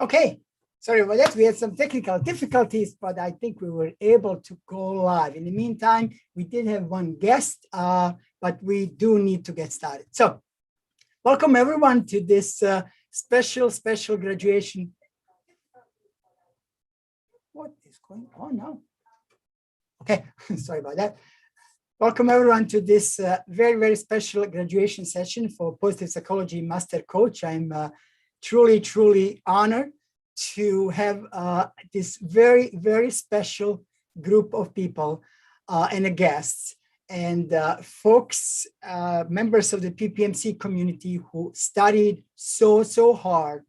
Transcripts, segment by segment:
Okay, sorry about that. We had some technical difficulties, but I think we were able to go live. In the meantime, we did have one guest, but we do need to get started. So welcome everyone to this special graduation. What is going on now? Okay, sorry about that. Welcome everyone to this very special graduation session for Positive Psychology Master Coach. I'm truly honored to have this very special group of people and the guests and folks, members of the PPMC community who studied so hard.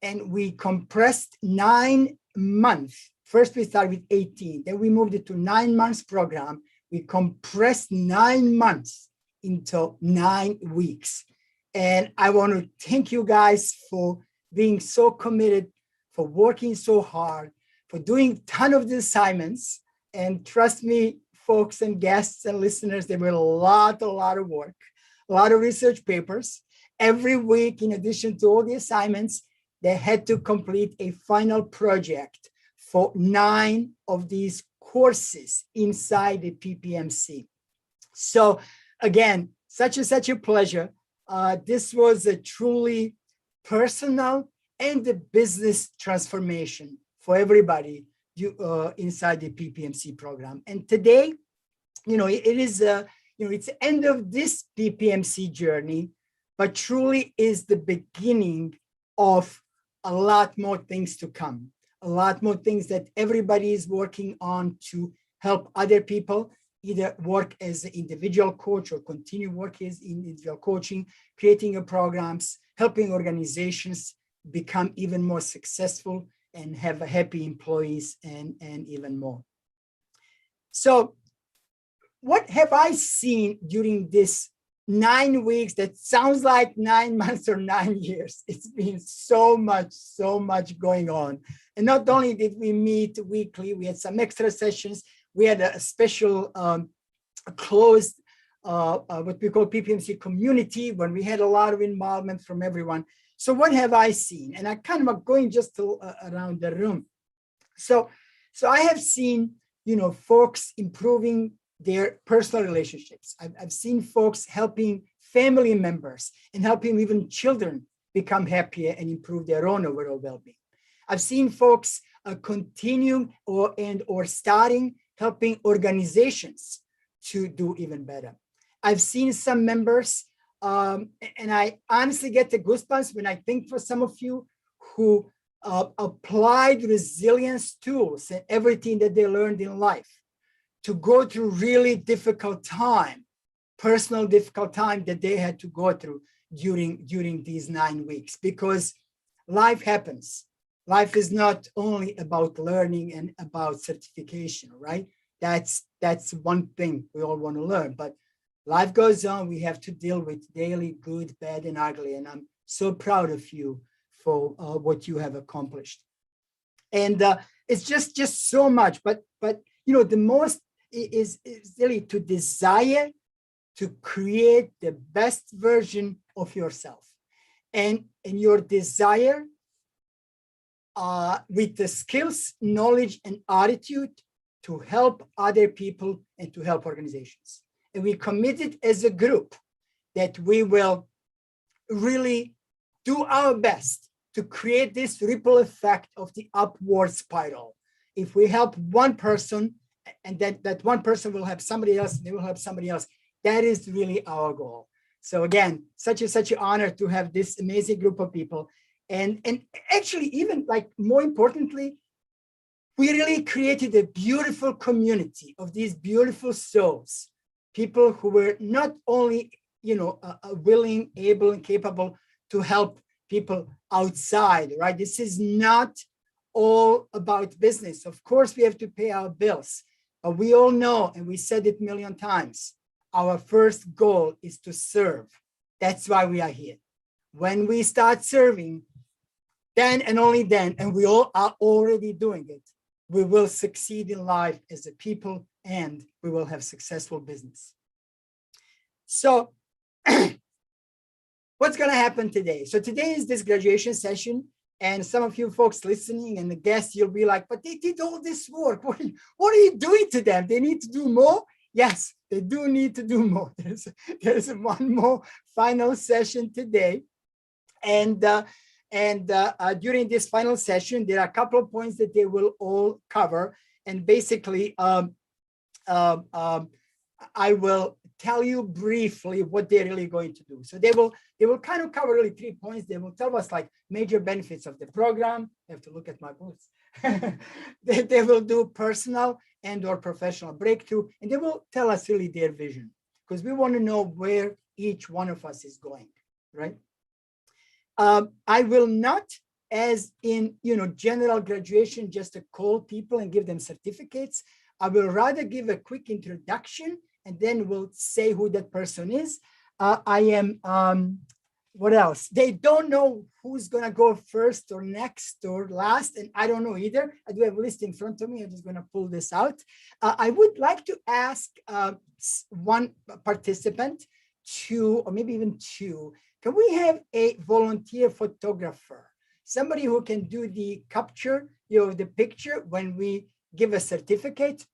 And we compressed 9 months. First, we started with 18, then we moved it to 9 months program. We compressed 9 months into 9 weeks. And I want to thank you guys for being so committed, for working so hard, for doing a ton of the assignments. And trust me, folks and guests and listeners, there were a lot of work, a lot of research papers. Every week, in addition to all the assignments, they had to complete a final project for 9 of these courses inside the PPMC. So again, such a pleasure. This was a truly personal and a business transformation for everybody inside the PPMC program. And today, it is it's the end of this PPMC journey, but truly is the beginning of a lot more things to come, a lot more things that everybody is working on to help other people either work as an individual coach or continue working as individual coaching, creating programs, helping organizations become even more successful and have happy employees and even more. So what have I seen during this 9 weeks that sounds like 9 months or 9 years? It's been so much going on. And not only did we meet weekly, we had some extra sessions. We had a special closed, what we call PPMC community, when we had a lot of involvement from everyone. So what have I seen? And I kind of going just around the room. So I have seen, folks improving their personal relationships. I've seen folks helping family members and helping even children become happier and improve their own overall well-being. I've seen folks continuing or starting helping organizations to do even better. I've seen some members, and I honestly get the goosebumps when I think for some of you who applied resilience tools and everything that they learned in life to go through really difficult time, personal difficult time that they had to go through during these 9 weeks, because life happens. Life is not only about learning and about certification, right? That's one thing we all want to learn, but life goes on. We have to deal with daily good, bad, and ugly. And I'm so proud of you for what you have accomplished. And it's just so much, but the most is really to desire to create the best version of yourself, and your desire with the skills, knowledge, and attitude to help other people and to help organizations. And we committed as a group that we will really do our best to create this ripple effect of the upward spiral. If we help one person, and that one person will help somebody else, they will help somebody else. That is really our goal. So again, such an honor to have this amazing group of people. And actually, even more importantly, we really created a beautiful community of these beautiful souls, people who were not only, willing, able, and capable to help people outside, right? This is not all about business. Of course, we have to pay our bills, but we all know, and we said it a million times, our first goal is to serve. That's why we are here. When we start serving, then and only then, and we all are already doing it, we will succeed in life as a people, and we will have successful business. So what's going to happen today? So today is this graduation session, And some of you folks listening and the guests, you'll be like, but they did all this work. What are you doing to them? They need to do more? Yes, they do need to do more. There's one more final session today. And during this final session, there are a couple of points that they will all cover. And basically, I will tell you briefly what they're really going to do. So they will kind of cover really 3 points. They will tell us like major benefits of the program. I have to look at my books. they will do personal and or professional breakthrough, and they will tell us really their vision, because we want to know where each one of us is going, right? I will not, as in general graduation, just to call people and give them certificates. I will rather give a quick introduction, and then we'll say who that person is. What else? They don't know who's going to go first or next or last, and I don't know either. I do have a list in front of me. I'm just going to pull this out. I would like to ask one participant or maybe even two. Can we have a volunteer photographer? Somebody who can do the capture, the picture when we give a certificate.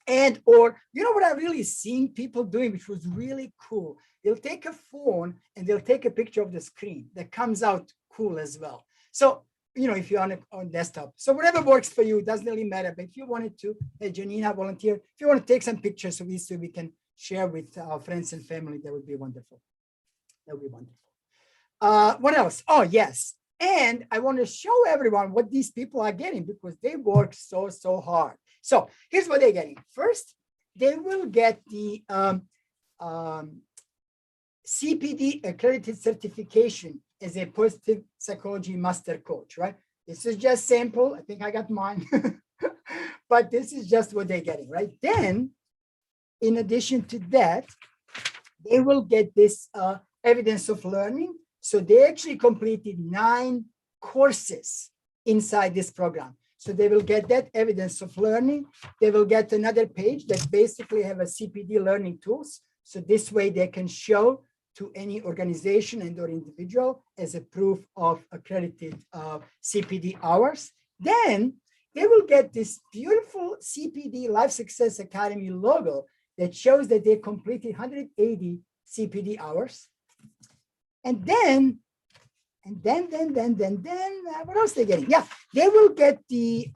And or what I've really seen people doing, which was really cool. They'll take a phone and they'll take a picture of the screen that comes out cool as well. So, if you're on desktop. So whatever works for you, doesn't really matter. But if you wanted to, hey, Janina, volunteer, if you want to take some pictures so we can share with our friends and family, that would be wonderful. That would be wonderful. What else? Oh, yes. And I want to show everyone what these people are getting, because they work so hard. So here's what they're getting. First, they will get the CPD accredited certification as a positive psychology master coach, right? This is just sample. I think I got mine, but this is just what they're getting, right? Then, in addition to that, they will get this evidence of learning. So they actually completed 9 courses inside this program. So they will get that evidence of learning. They will get another page that basically have a CPD learning tools. So this way they can show to any organization and or individual as a proof of accredited CPD hours. Then they will get this beautiful CPD Life Success Academy logo that shows that they completed 180 CPD hours. And then, what else are they getting? Yeah, they will get the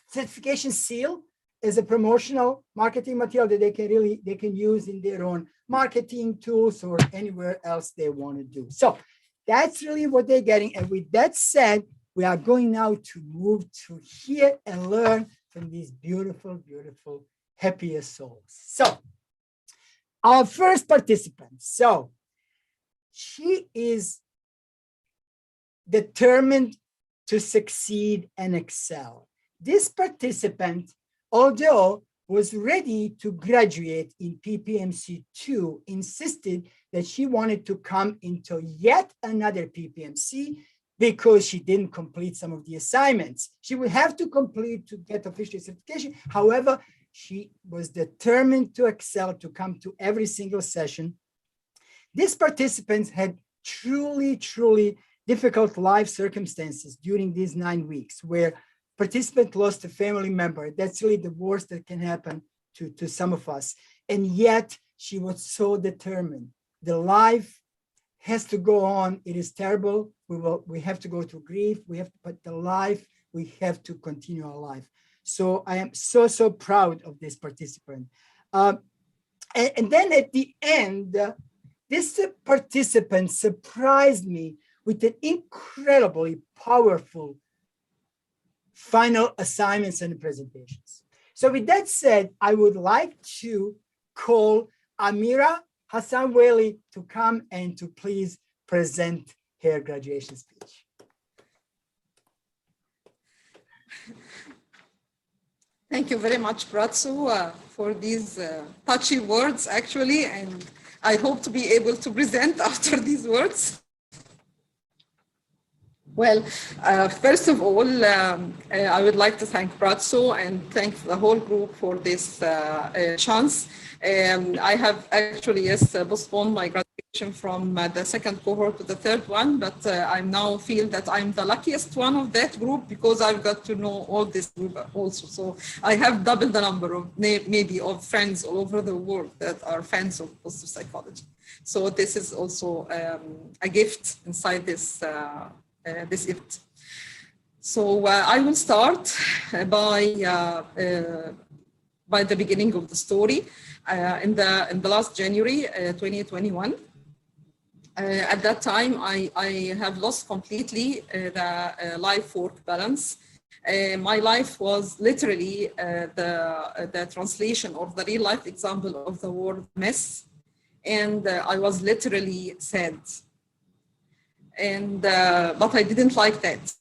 certification seal as a promotional marketing material that they can use in their own marketing tools or anywhere else they want to do. So that's really what they're getting. And with that said, we are going now to move to hear and learn from these beautiful, beautiful, happiest souls. So our first participant. So she is determined to succeed and excel. This participant, although was ready to graduate in PPMC 2, insisted that she wanted to come into yet another PPMC because she didn't complete some of the assignments. She would have to complete to get official certification. However, she was determined to excel, to come to every single session. These participants had truly, truly difficult life circumstances during these 9 weeks, where participant lost a family member. That's really the worst that can happen to some of us. And yet she was so determined. The life has to go on. It is terrible. We have to go through grief. But the life, we have to continue our life. So I am so proud of this participant. And then at the end, this participant surprised me with an incredibly powerful final assignments and presentations. So with that said, I would like to call Amira Hassan-Wali to come and to please present her graduation speech. Thank you very much, Pratsu, for these touchy words, actually, and I hope to be able to present after these words. Well, first of all, I would like to thank Bratso and thank the whole group for this chance. I have actually, yes, postponed my graduation from the second cohort to the third one, but I now feel that I'm the luckiest one of that group because I've got to know all this group also. So I have double the number of maybe of friends all over the world that are fans of positive psychology. So this is also a gift inside this this event. So I will start by the beginning of the story. In the last January 2021, at that time I have lost completely the life-work balance. My life was literally the translation of the real life example of the word mess, and I was literally sad. And but I didn't like that,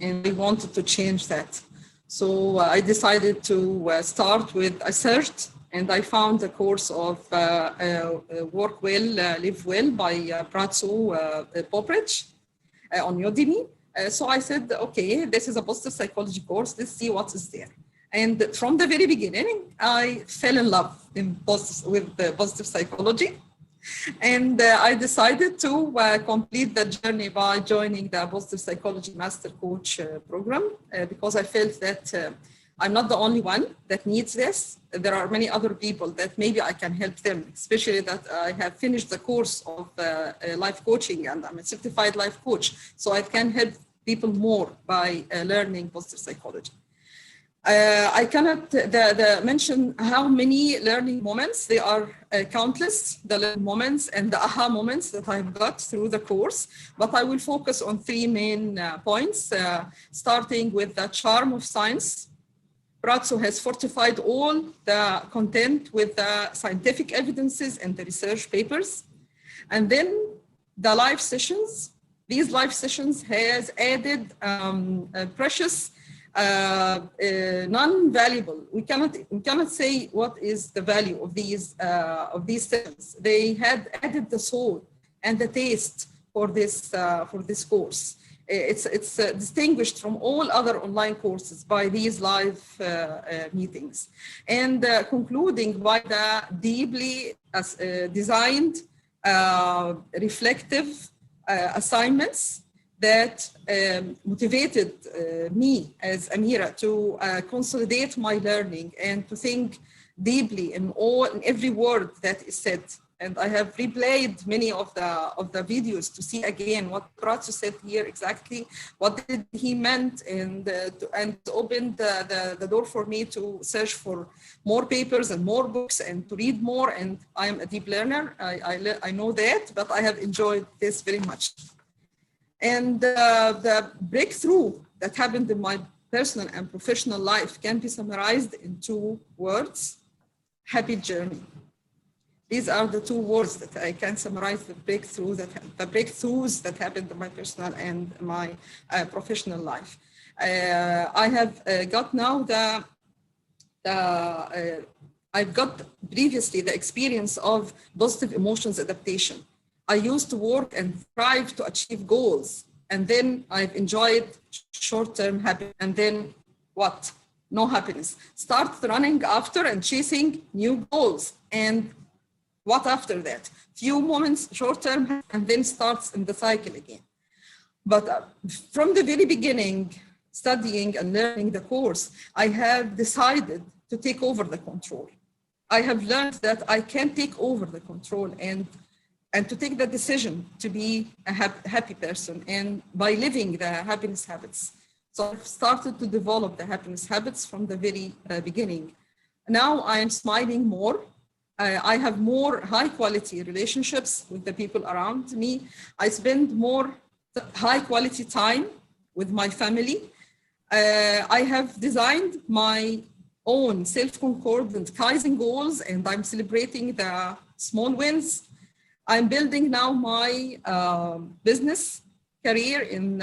and I wanted to change that. So I decided to start with a search, and I found a course of Work Well, Live Well by Bratso Poprich on Udemy. So I said, okay, this is a positive psychology course. Let's see what is there. And from the very beginning, I fell in love with positive psychology. And I decided to complete the journey by joining the Positive Psychology Master Coach program because I felt that I'm not the only one that needs this. There are many other people that maybe I can help them, especially that I have finished the course of life coaching and I'm a certified life coach. So I can help people more by learning positive psychology. I cannot mention how many learning moments. They are countless, the learning moments and the aha moments that I've got through the course, but I will focus on three main points, starting with the charm of science. Bratso has fortified all the content with the scientific evidences and the research papers. And then the live sessions. These live sessions has added precious non-valuable. We cannot say what is the value of these sessions. They had added the soul and the taste for this course. It's distinguished from all other online courses by these live meetings, and concluding by the deeply designed reflective assignments that motivated me as Amira to consolidate my learning and to think deeply in every word that is said. And I have replayed many of the videos to see again what Bratso said here exactly, what did he meant, and opened the door for me to search for more papers and more books and to read more. And I am a deep learner. I know that, but I have enjoyed this very much. And the breakthrough that happened in my personal and professional life can be summarized in two words: happy journey. These are the two words that I can summarize the breakthroughs that happened in my personal and my professional life. I have got now I've got previously the experience of positive emotions adaptation. I used to work and strive to achieve goals, and then I've enjoyed short-term happiness, and then what? No happiness. Start running after and chasing new goals, and what after that? Few moments, short-term, and then starts in the cycle again. But from the very beginning, studying and learning the course, I have decided to take over the control. I have learned that I can take over the control and to take the decision to be a happy person, and by living the happiness habits. So I've started to develop the happiness habits from the very beginning. Now I am smiling more. I have more high quality relationships with the people around me. I spend more high quality time with my family. I have designed my own self-concordant Kaizen goals, and I'm celebrating the small wins. I'm building now my business career in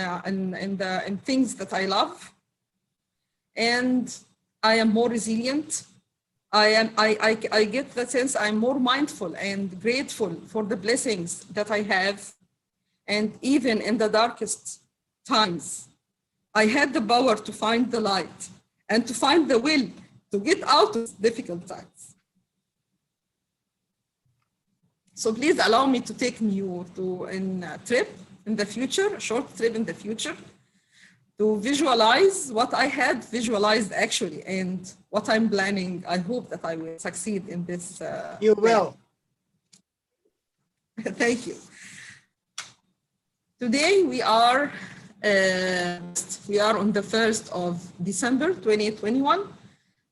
things that I love, and I am more resilient. I get the sense I'm more mindful and grateful for the blessings that I have, and even in the darkest times, I had the power to find the light and to find the will to get out of difficult times. So please allow me to take you to a trip in the future, a short trip in the future, to visualize what I had visualized actually and what I'm planning. I hope that I will succeed in this. You will. Thank you. Today we are on the 1st of December 2021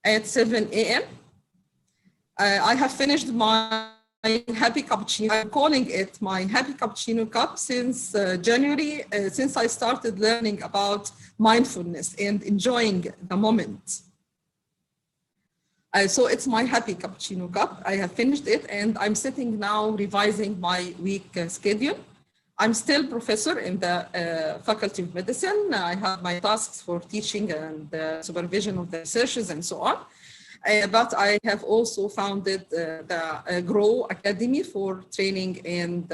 at 7 a.m. I have finished my happy cappuccino. I'm calling it my happy cappuccino cup since January, since I started learning about mindfulness and enjoying the moment. So it's my happy cappuccino cup. I have finished it and I'm sitting now revising my week schedule. I'm still professor in the Faculty of Medicine. I have my tasks for teaching and supervision of the researchers and so on. But I have also founded the Grow Academy for training and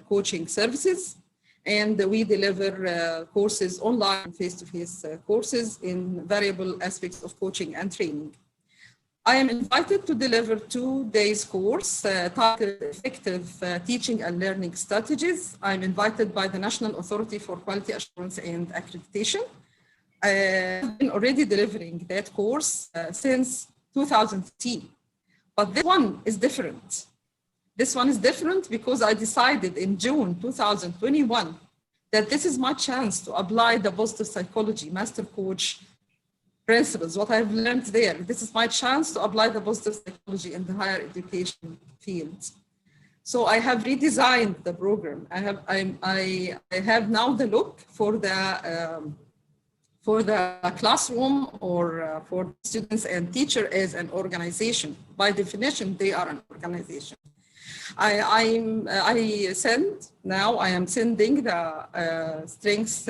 coaching services. And we deliver courses online, face-to-face courses in variable aspects of coaching and training. I am invited to deliver 2 days course titled Effective Teaching and Learning Strategies. I'm invited by the National Authority for Quality Assurance and Accreditation. I've been already delivering that course since 2013, but this one is different. This one is different because I decided in June 2021 that this is my chance to apply the positive psychology master coach principles, what I've learned there. This is my chance to apply the positive psychology in the higher education field. So I have redesigned the program. I have now the look for the classroom or for students and teacher as an organization. By definition, they are an organization. I am sending the strengths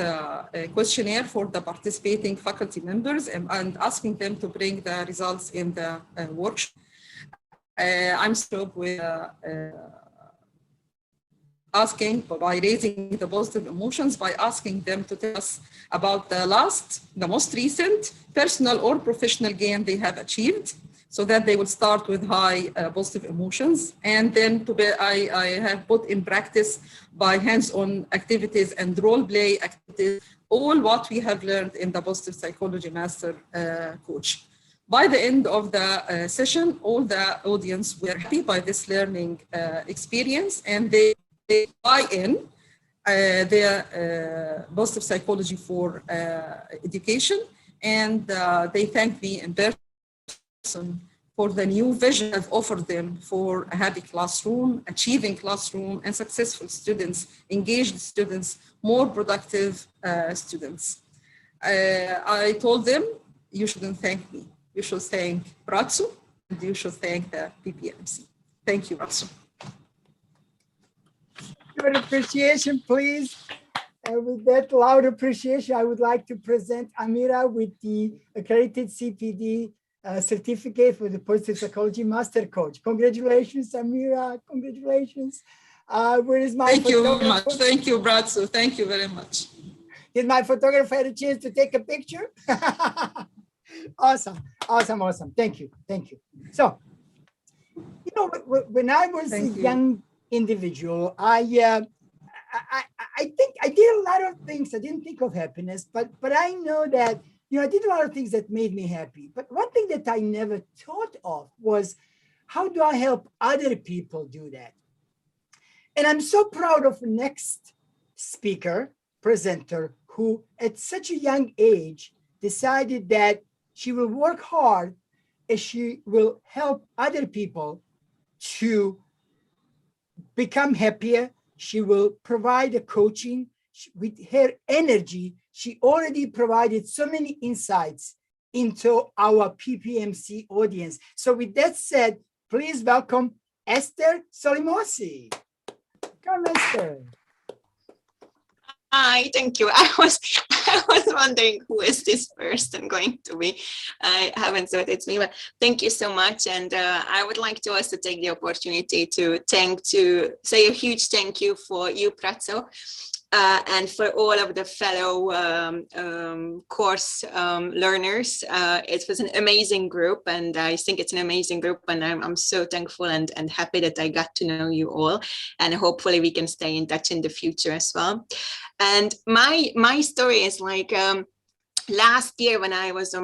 questionnaire for the participating faculty members and asking them to bring the results in the workshop. I'm still with asking by raising the positive emotions by asking them to tell us about the most recent personal or professional gain they have achieved, so that they will start with high positive emotions. And then I have put in practice by hands-on activities and role play activities, all what we have learned in the positive psychology master coach. By the end of the session, all the audience were happy by this learning experience, and they buy in their positive psychology for education, and they thank me in person for the new vision I've offered them for a happy classroom, achieving classroom, and successful students, engaged students, more productive students. I told them, you shouldn't thank me. You should thank Bratsu, and you should thank the PPMC. Thank you, Bratsu. Good appreciation, please. And with that loud appreciation, I would like to present Amira with the accredited CPD certificate for the Positive Psychology Master Coach. Congratulations, Amira. Congratulations. Where is my Thank you very much. Thank you, Bratsu. Thank you very much. Did my photographer have a chance to take a picture? Awesome. Awesome. Awesome. Thank you. Thank you. So, you know, when I was a young individual, I think I did a lot of things. I didn't think of happiness, but I know that, you know, I did a lot of things that made me happy. But one thing that I never thought of was, how do I help other people do that? And I'm so proud of the next speaker, presenter, who at such a young age decided that she will work hard and she will help other people to become happier. She will provide a coaching. With her energy, she already provided so many insights into our PPMC audience. So with that said, please welcome Esther Solimosi. Come, Esther. Hi, thank you. I was wondering who is this person going to be. I haven't thought it's me, but thank you so much. And I would like to also take the opportunity to say a huge thank you for you, Pratso, And for all of the fellow course learners, it was an amazing group, and I think it's an amazing group, and I'm so thankful and happy that I got to know you all, and hopefully we can stay in touch in the future as well. And my story is like, last year when I was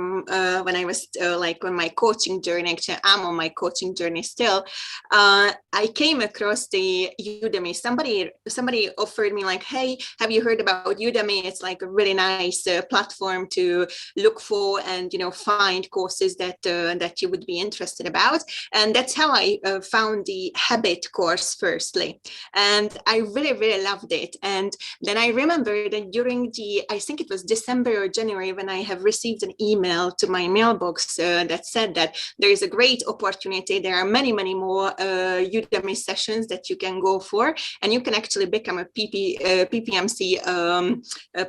like on my coaching journey, actually I'm on my coaching journey still, I came across the Udemy. Somebody offered me like, hey, have you heard about Udemy? It's like a really nice platform to look for and, you know, find courses that that you would be interested about. And that's how I found the habit course firstly. And I really loved it. And then I remember that during I think it was December or January, when I have received an email to my mailbox that said that there is a great opportunity. There are many more Udemy sessions that you can go for, and you can actually become a PPMC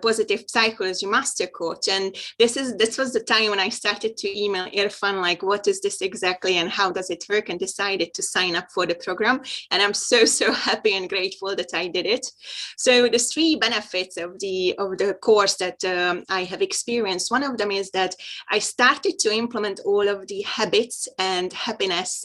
positive psychology master coach. And this was the time when I started to email Irfan like, what is this exactly and how does it work, and decided to sign up for the program. And I'm so happy and grateful that I did it. So the 3 benefits of the course that I have experienced, one of them is that I started to implement all of the habits and happiness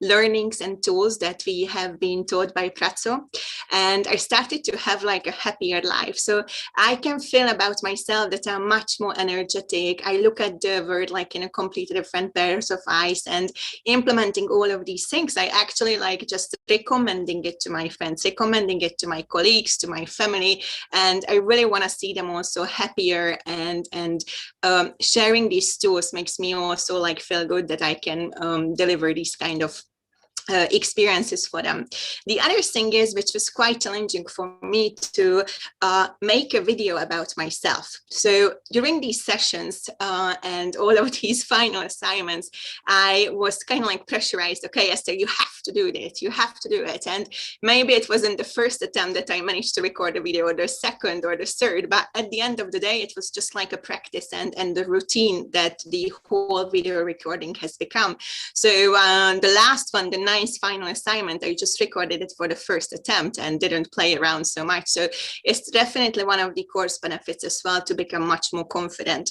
learnings and tools that we have been taught by Pratso, and I started to have like a happier life. So I can feel about myself that I'm much more energetic. I look at the world like in a completely different pairs of eyes, and implementing all of these things, I actually like just recommending it to my friends, recommending it to my colleagues, to my family, and I really want to see them also happier, and sharing these tools makes me also like feel good that I can deliver these kind of experiences for them. The other thing is, which was quite challenging for me, to make a video about myself. So during these sessions and all of these final assignments, I was kind of like pressurized. Okay, Esther, you have to do this. You have to do it. And maybe it wasn't the first attempt that I managed to record a video, or the second or the third, but at the end of the day, it was just like a practice and the routine that the whole video recording has become. So the last one, the ninth final assignment, I just recorded it for the first attempt and didn't play around so much. So it's definitely one of the course benefits as well, to become much more confident.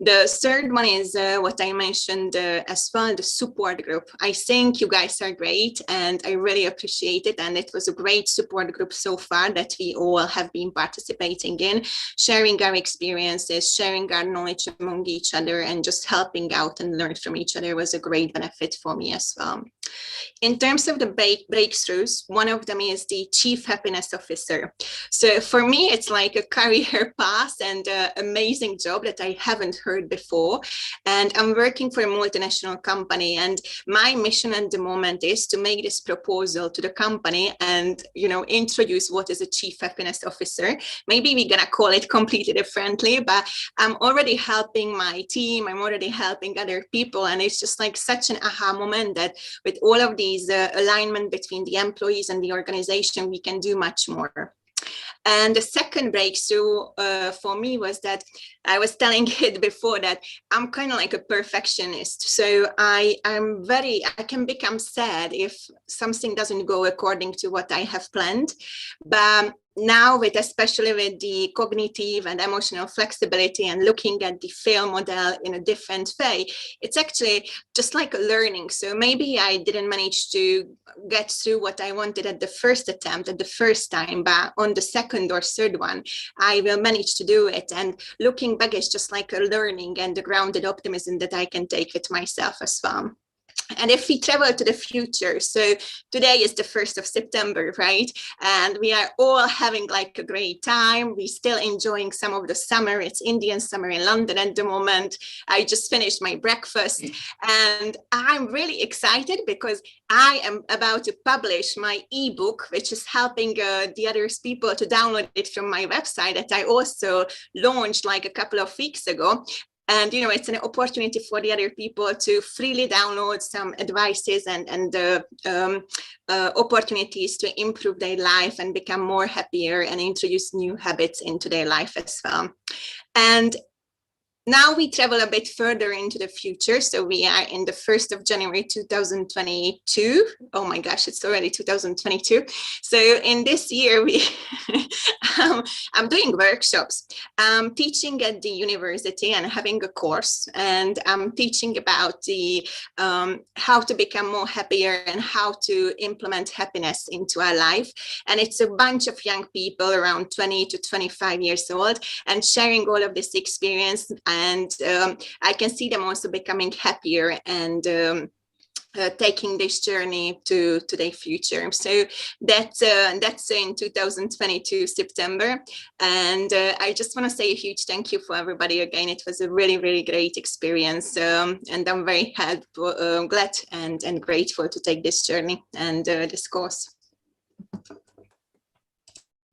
The third one is what I mentioned as well, the support group. I think you guys are great and I really appreciate it. And it was a great support group so far that we all have been participating in, sharing our experiences, sharing our knowledge among each other, and just helping out and learn from each other was a great benefit for me as well. In terms of the breakthroughs, one of them is the Chief Happiness Officer. So for me, it's like a career path and an amazing job that I haven't heard before. And I'm working for a multinational company, and my mission at the moment is to make this proposal to the company and, you know, introduce what is a Chief Happiness Officer. Maybe we're gonna call it completely differently, but I'm already helping my team. I'm already helping other people. And it's just like such an aha moment that with all of these alignment between the employees and the organization, we can do much more. And the second breakthrough for me was that I was telling it before that I'm kind of like a perfectionist. So I can become sad if something doesn't go according to what I have planned. But now, especially with the cognitive and emotional flexibility and looking at the fail model in a different way, it's actually just like a learning. So maybe I didn't manage to get through what I wanted at the first attempt, at the first time, but on the second or third one, I will manage to do it. And looking back is just like a learning and the grounded optimism that I can take with myself as well. And if we travel to the future, so today is the 1st of September, right? And we are all having like a great time. We're still enjoying some of the summer. It's Indian summer in London at the moment. I just finished my breakfast and I'm really excited because I am about to publish my ebook, which is helping the other people to download it from my website that I also launched like a couple of weeks ago. And, you know, it's an opportunity for the other people to freely download some advices and opportunities to improve their life and become more happier and introduce new habits into their life as well. And Now we travel a bit further into the future. So we are in the 1st of January 2022. Oh my gosh, it's already 2022. So in this year, I'm doing workshops. I'm teaching at the university and having a course, and I'm teaching about the how to become more happier and how to implement happiness into our life. And it's a bunch of young people around 20 to 25 years old, and sharing all of this experience. And I can see them also becoming happier and taking this journey to their future. So that's in 2022 September, and I just want to say a huge thank you for everybody again. It was a really, really great experience, and I'm very glad and grateful to take this journey and this course.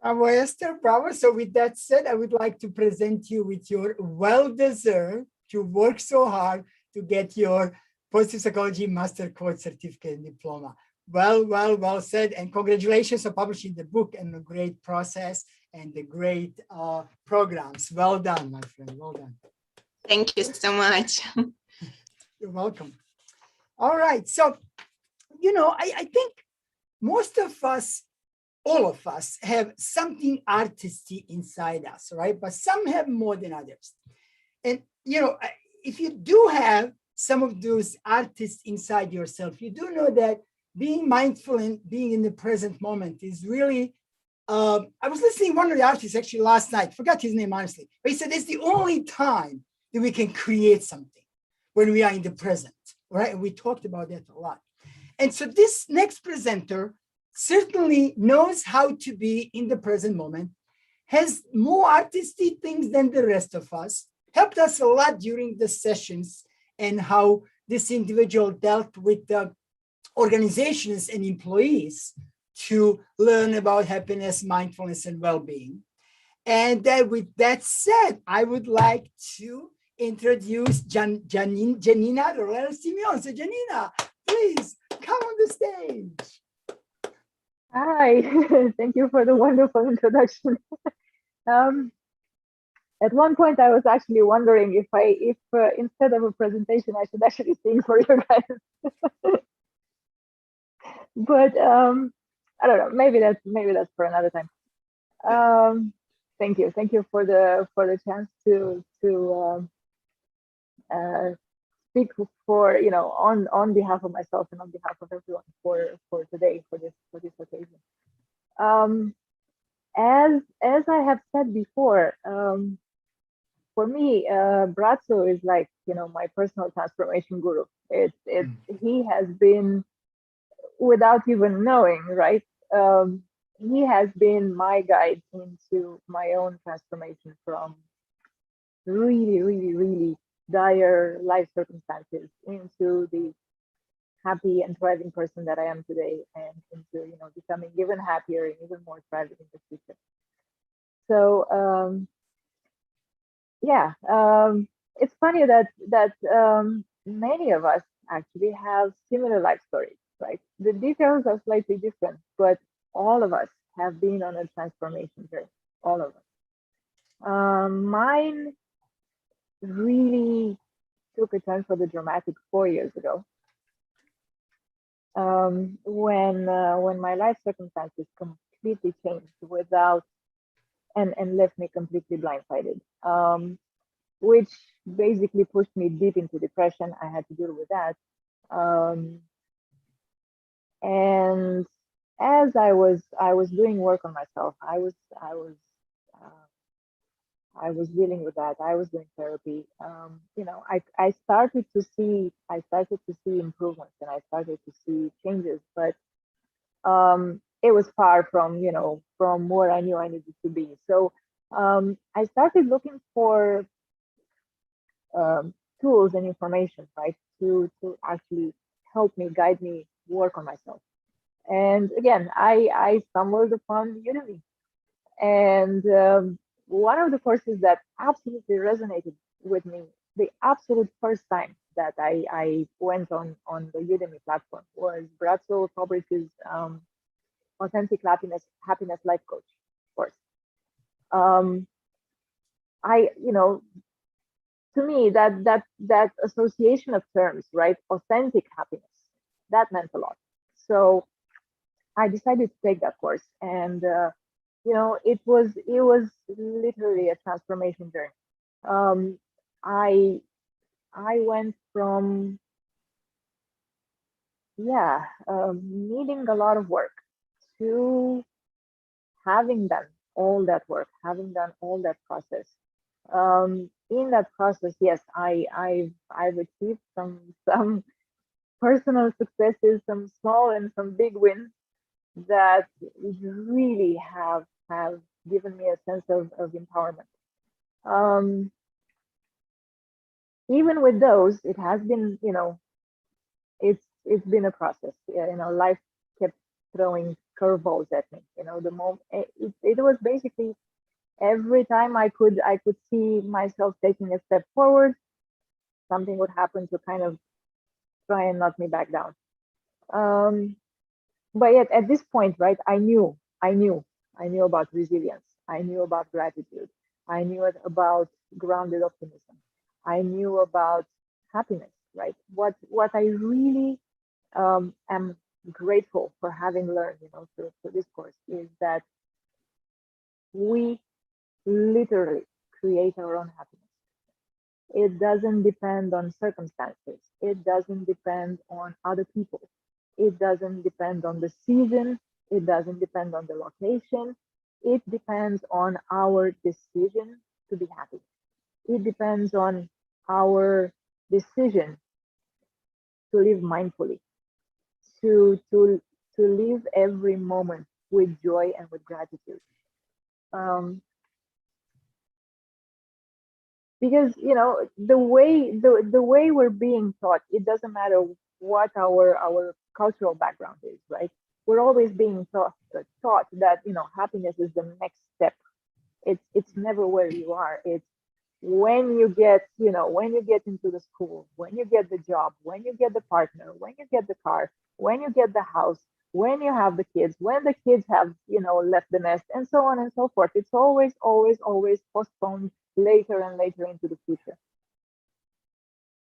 Bravo, Esther, bravo. So with that said, I would like to present you with your well-deserved, you work so hard to get your Positive Psychology Master Coach Certificate and Diploma. Well said. And congratulations on publishing the book and the great process and the great programs. Well done, my friend, well done. Thank you so much. You're welcome. All right, so, you know, I think most of us, all of us have something artisty inside us, right? But some have more than others. And, you know, if you do have some of those artists inside yourself, you do know that being mindful and being in the present moment is really, I was listening to one of the artists actually last night, forgot his name honestly, but he said it's the only time that we can create something when we are in the present, right? And we talked about that a lot. And so this next presenter certainly knows how to be in the present moment, has more artistic things than the rest of us, helped us a lot during the sessions and how this individual dealt with the organizations and employees to learn about happiness, mindfulness, and well-being. And then with that said, I would like to introduce Janina Roller Simeon. So Janina, please come on the stage. Hi, thank you for the wonderful introduction. At one point, I was actually wondering if instead of a presentation, I should actually sing for you guys. But I don't know. Maybe that's for another time. Thank you for the chance to speak for on behalf of myself and on behalf of everyone for today for this occasion. As I have said before, for me, Brazzo is like my personal transformation guru. He has been, without even knowing, right? He has been my guide into my own transformation from really dire life circumstances into the happy and thriving person that I am today, and into becoming even happier and even more thriving in the future. So yeah, it's funny that many of us actually have similar life stories, right? The details are slightly different, but all of us have been on a transformation journey, all of us. Mine really took a turn for the dramatic 4 years ago, when my life circumstances completely changed and left me completely blindsided, which basically pushed me deep into depression. I had to deal with that, and as I was doing work on myself, I was dealing with that. I was doing therapy. I started to see improvements, and I started to see changes, but it was far from where I knew I needed to be. So I started looking for tools and information, right, to actually help me, guide me, work on myself. And again, I stumbled upon Udemy, and one of the courses that absolutely resonated with me the absolute first time that I went on the Udemy platform was Brazzo Fabrich's Authentic Happiness Life Coach course. I to me, that association of terms, right? Authentic happiness, that meant a lot. So I decided to take that course, and it was literally a transformation journey. Um, I I went from needing a lot of work to having done all that work, having done all that process. In that process, yes, I've achieved some personal successes, some small and some big wins that really have given me a sense of empowerment. Um, Even with those, it has been, it's been a process. Yeah, life kept throwing curveballs at me. The moment it was basically every time I could see myself taking a step forward, something would happen to kind of try and knock me back down. But yet at this point, right, I knew about resilience. I knew about gratitude. I knew about grounded optimism. I knew about happiness, right? What I really am grateful for having learned, through this course is that we literally create our own happiness. It doesn't depend on circumstances. It doesn't depend on other people. It doesn't depend on the season. It doesn't depend on the location. It depends on our decision to be happy. It depends on our decision to live mindfully, to live every moment with joy and with gratitude. Um, because the way we're being taught, it doesn't matter what our cultural background is, right? We're always being taught that happiness is the next step. It's never where you are. It's when you get into the school, when you get the job, when you get the partner, when you get the car, when you get the house, when you have the kids, when the kids have left the nest, and so on and so forth. It's always, always, always postponed later and later into the future.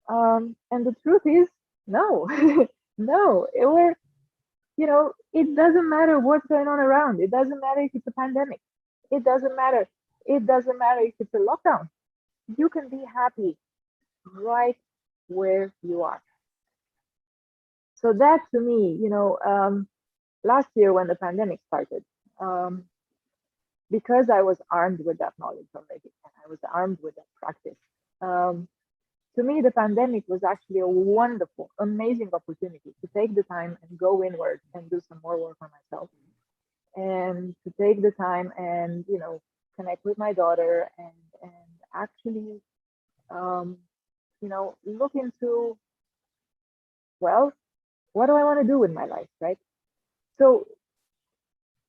And the truth is, no, no, it doesn't matter what's going on around. It doesn't matter if it's a pandemic. It doesn't matter. It doesn't matter if it's a lockdown. You can be happy right where you are. So that to me, last year when the pandemic started, because I was armed with that knowledge already, and I was armed with that practice, to me, the pandemic was actually a wonderful, amazing opportunity to take the time and go inward and do some more work on myself, and to take the time and connect with my daughter and actually look into, well, what do I want to do with my life, right? So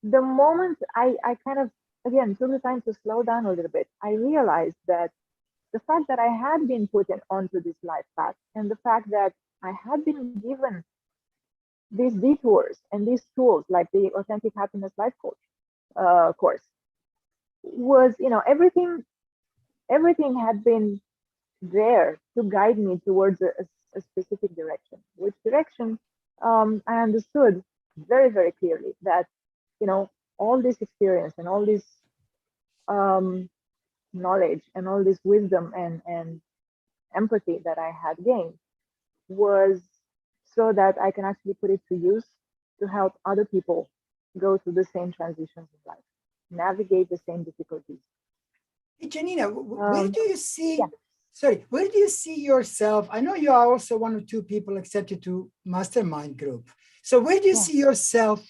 the moment I kind of again took the time to slow down a little bit, I realized that the fact that I had been put onto this life path, and the fact that I had been given these detours and these tools like the Authentic Happiness Life Coach course was, everything had been there to guide me towards a specific direction. Which direction? I understood very, very clearly that all this experience and all this knowledge and all this wisdom and empathy that I had gained was so that I can actually put it to use to help other people go through the same transitions in life, navigate the same difficulties. Hey, Janina, where do you see, yeah. sorry, where do you see yourself? I know you are also one or two people accepted to mastermind group. So where do you see yourself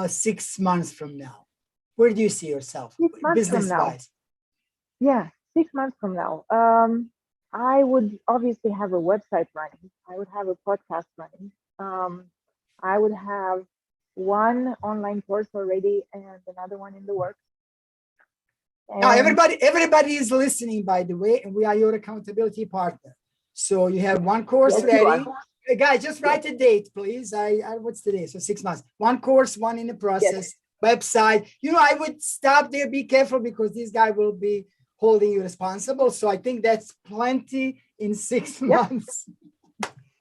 6 months from now? Where do you see yourself 6 months from now? business-wise? Yeah, 6 months from now. I would obviously have a website running. I would have a podcast running. I would have one online course already and another one in the works. Now, everybody is listening, by the way, and we are your accountability partner. So you have one course ready. Hey, guys, just write a date, please. What's the date? So 6 months. One course, one in the process. Website. I would stop there. Be careful because this guy will be holding you responsible. So I think that's plenty in 6 months.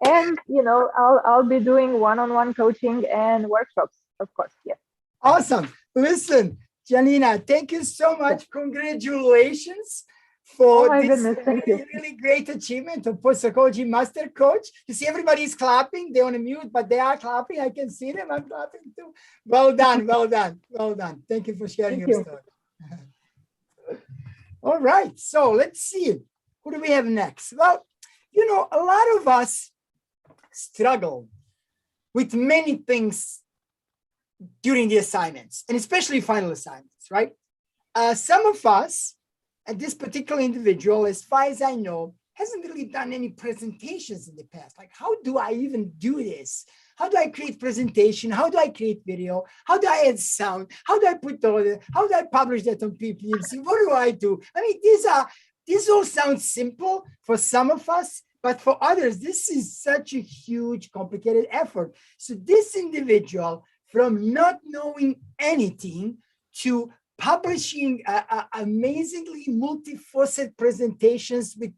And I'll be doing one-on-one coaching and workshops, of course. Yes. Awesome. Listen, Janina, thank you so much. Congratulations for this goodness, thank you. really great achievement of post-psychology master coach. You see, everybody's clapping. They're on a mute, but they are clapping. I can see them. I'm clapping too. Well done. Well done. Well done. Thank you for sharing your story. All right. So let's see. Who do we have next? Well, a lot of us struggle with many things during the assignments, and especially final assignments, right? Some of us, and this particular individual, as far as I know, hasn't really done any presentations in the past. Like, how do I even do this? How do I create presentation? How do I create video? How do I add sound? How do I put all how do I publish that on PPMC? What do I do? I mean, these all sound simple for some of us, but for others, this is such a huge, complicated effort. So this individual, from not knowing anything to publishing amazingly multifaceted presentations with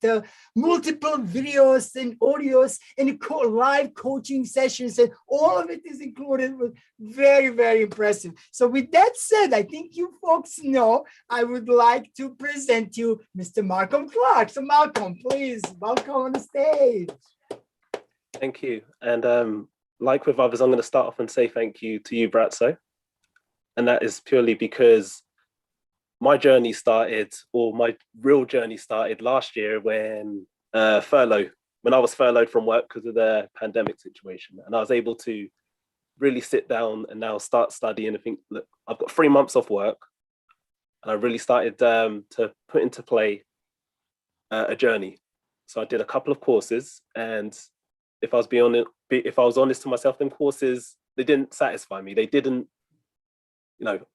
multiple videos and audios and live coaching sessions, and all of it is included, was very, very impressive. So with that said, I think you folks know I would like to present you Mr. Malcolm Clark. So Malcolm, please welcome on the stage. Thank you. And like with others, I'm going to start off and say thank you to you, Bratso. And that is purely because my journey started, or my real journey started last year when I was furloughed from work because of the pandemic situation. And I was able to really sit down and now start studying. I think, look, I've got 3 months off work, and I really started to put into play a journey. So I did a couple of courses, and if I was honest to myself, them courses, they didn't satisfy me. They didn't,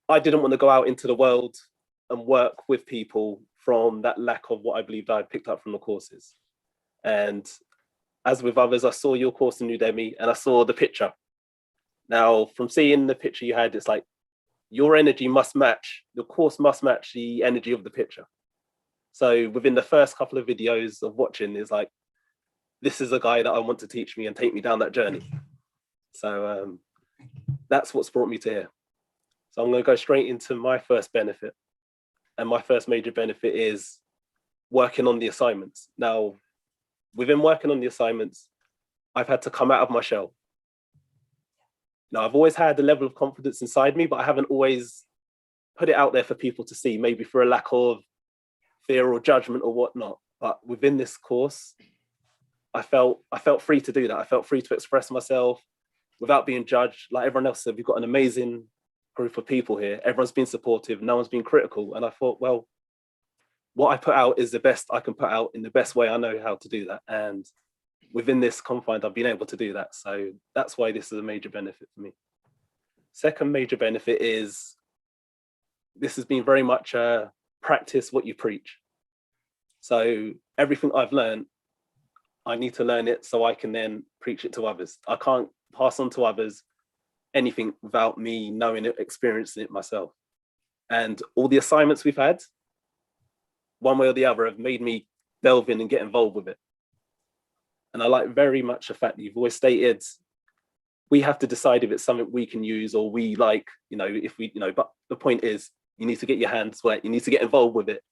I didn't want to go out into the world and work with people from that lack of what I believed I picked up from the courses. And as with others, I saw your course in Udemy and I saw the picture. Now, from seeing the picture you had, it's like your energy must match, the course must match the energy of the picture. So within the first couple of videos of watching, is like, this is a guy that I want to teach me and take me down that journey. So that's what's brought me to here. So I'm going to go straight into my first benefit. And my first major benefit is working on the assignments. Now, within working on the assignments, I've had to come out of my shell. Now, I've always had a level of confidence inside me, but I haven't always put it out there for people to see, maybe for a lack of fear or judgment or whatnot. But within this course, I felt free to do that. I felt free to express myself without being judged. Like everyone else said, we've got an amazing group of people here. Everyone's been supportive. No one's been critical. And I thought, well, what I put out is the best I can put out in the best way I know how to do that. And within this confines, I've been able to do that. So that's why this is a major benefit for me. Second major benefit is this has been very much practice what you preach. So everything I've learned, I need to learn it so I can then preach it to others. I can't pass on to others anything without me knowing it, experiencing it myself. And all the assignments we've had, one way or the other, have made me delve in and get involved with it. And I like very much the fact that you've always stated, we have to decide if it's something we can use or we like, if we, but the point is, you need to get your hands wet, you need to get involved with it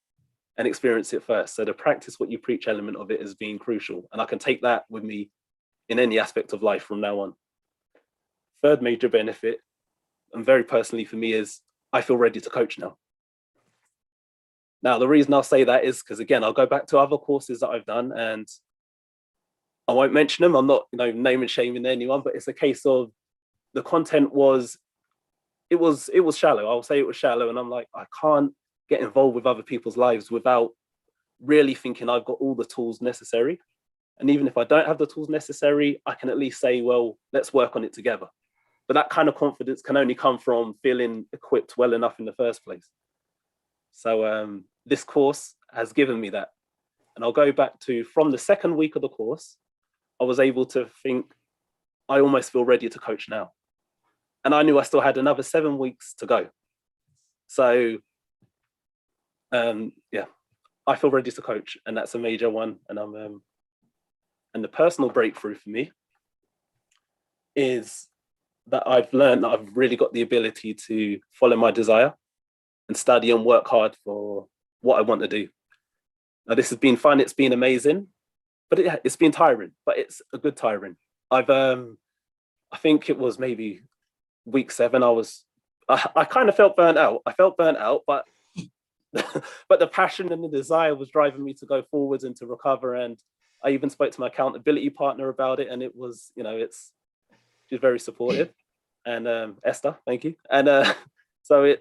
and experience it first. So the practice what you preach element of it has been crucial. And I can take that with me in any aspect of life from now on. Third major benefit, and very personally for me, is I feel ready to coach now. Now, the reason I'll say that is because, again, I'll go back to other courses that I've done and I won't mention them. I'm not, name and shaming anyone, but it's a case of the content was shallow. I'll say it was shallow. And I'm like, I can't get involved with other people's lives without really thinking I've got all the tools necessary. And even if I don't have the tools necessary, I can at least say, well, let's work on it together. But that kind of confidence can only come from feeling equipped well enough in the first place. So this course has given me that. And I'll go back to, from the second week of the course, I was able to think, I almost feel ready to coach now. And I knew I still had another 7 weeks to go. So, yeah, I feel ready to coach, and that's a major one. And and the personal breakthrough for me is that I've learned that I've really got the ability to follow my desire and study and work hard for what I want to do. Now, this has been fun. It's been amazing, but it's been tiring, but it's a good tiring. I think it was maybe week 7. I kind of felt burnt out. But but the passion and the desire was driving me to go forwards and to recover. And I even spoke to my accountability partner about it, and it was, she's very supportive. And Esther, thank you. And so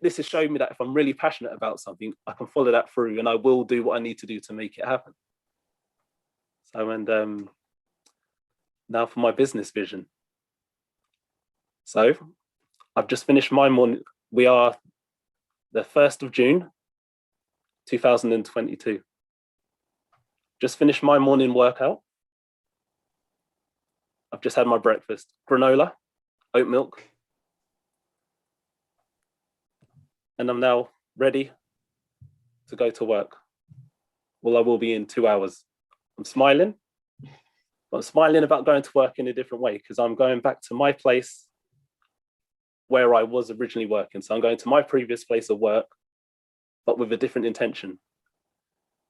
this has shown me that if I'm really passionate about something, I can follow that through, and I will do what I need to do to make it happen. So, and now for my business vision. So I've just finished my morning. We are the 1st of June, 2022. Just finished my morning workout. I've just had my breakfast, granola, oat milk. And I'm now ready to go to work. Well, I will be in 2 hours. I'm smiling. I'm smiling about going to work in a different way, because I'm going back to my place where I was originally working. So I'm going to my previous place of work, but with a different intention.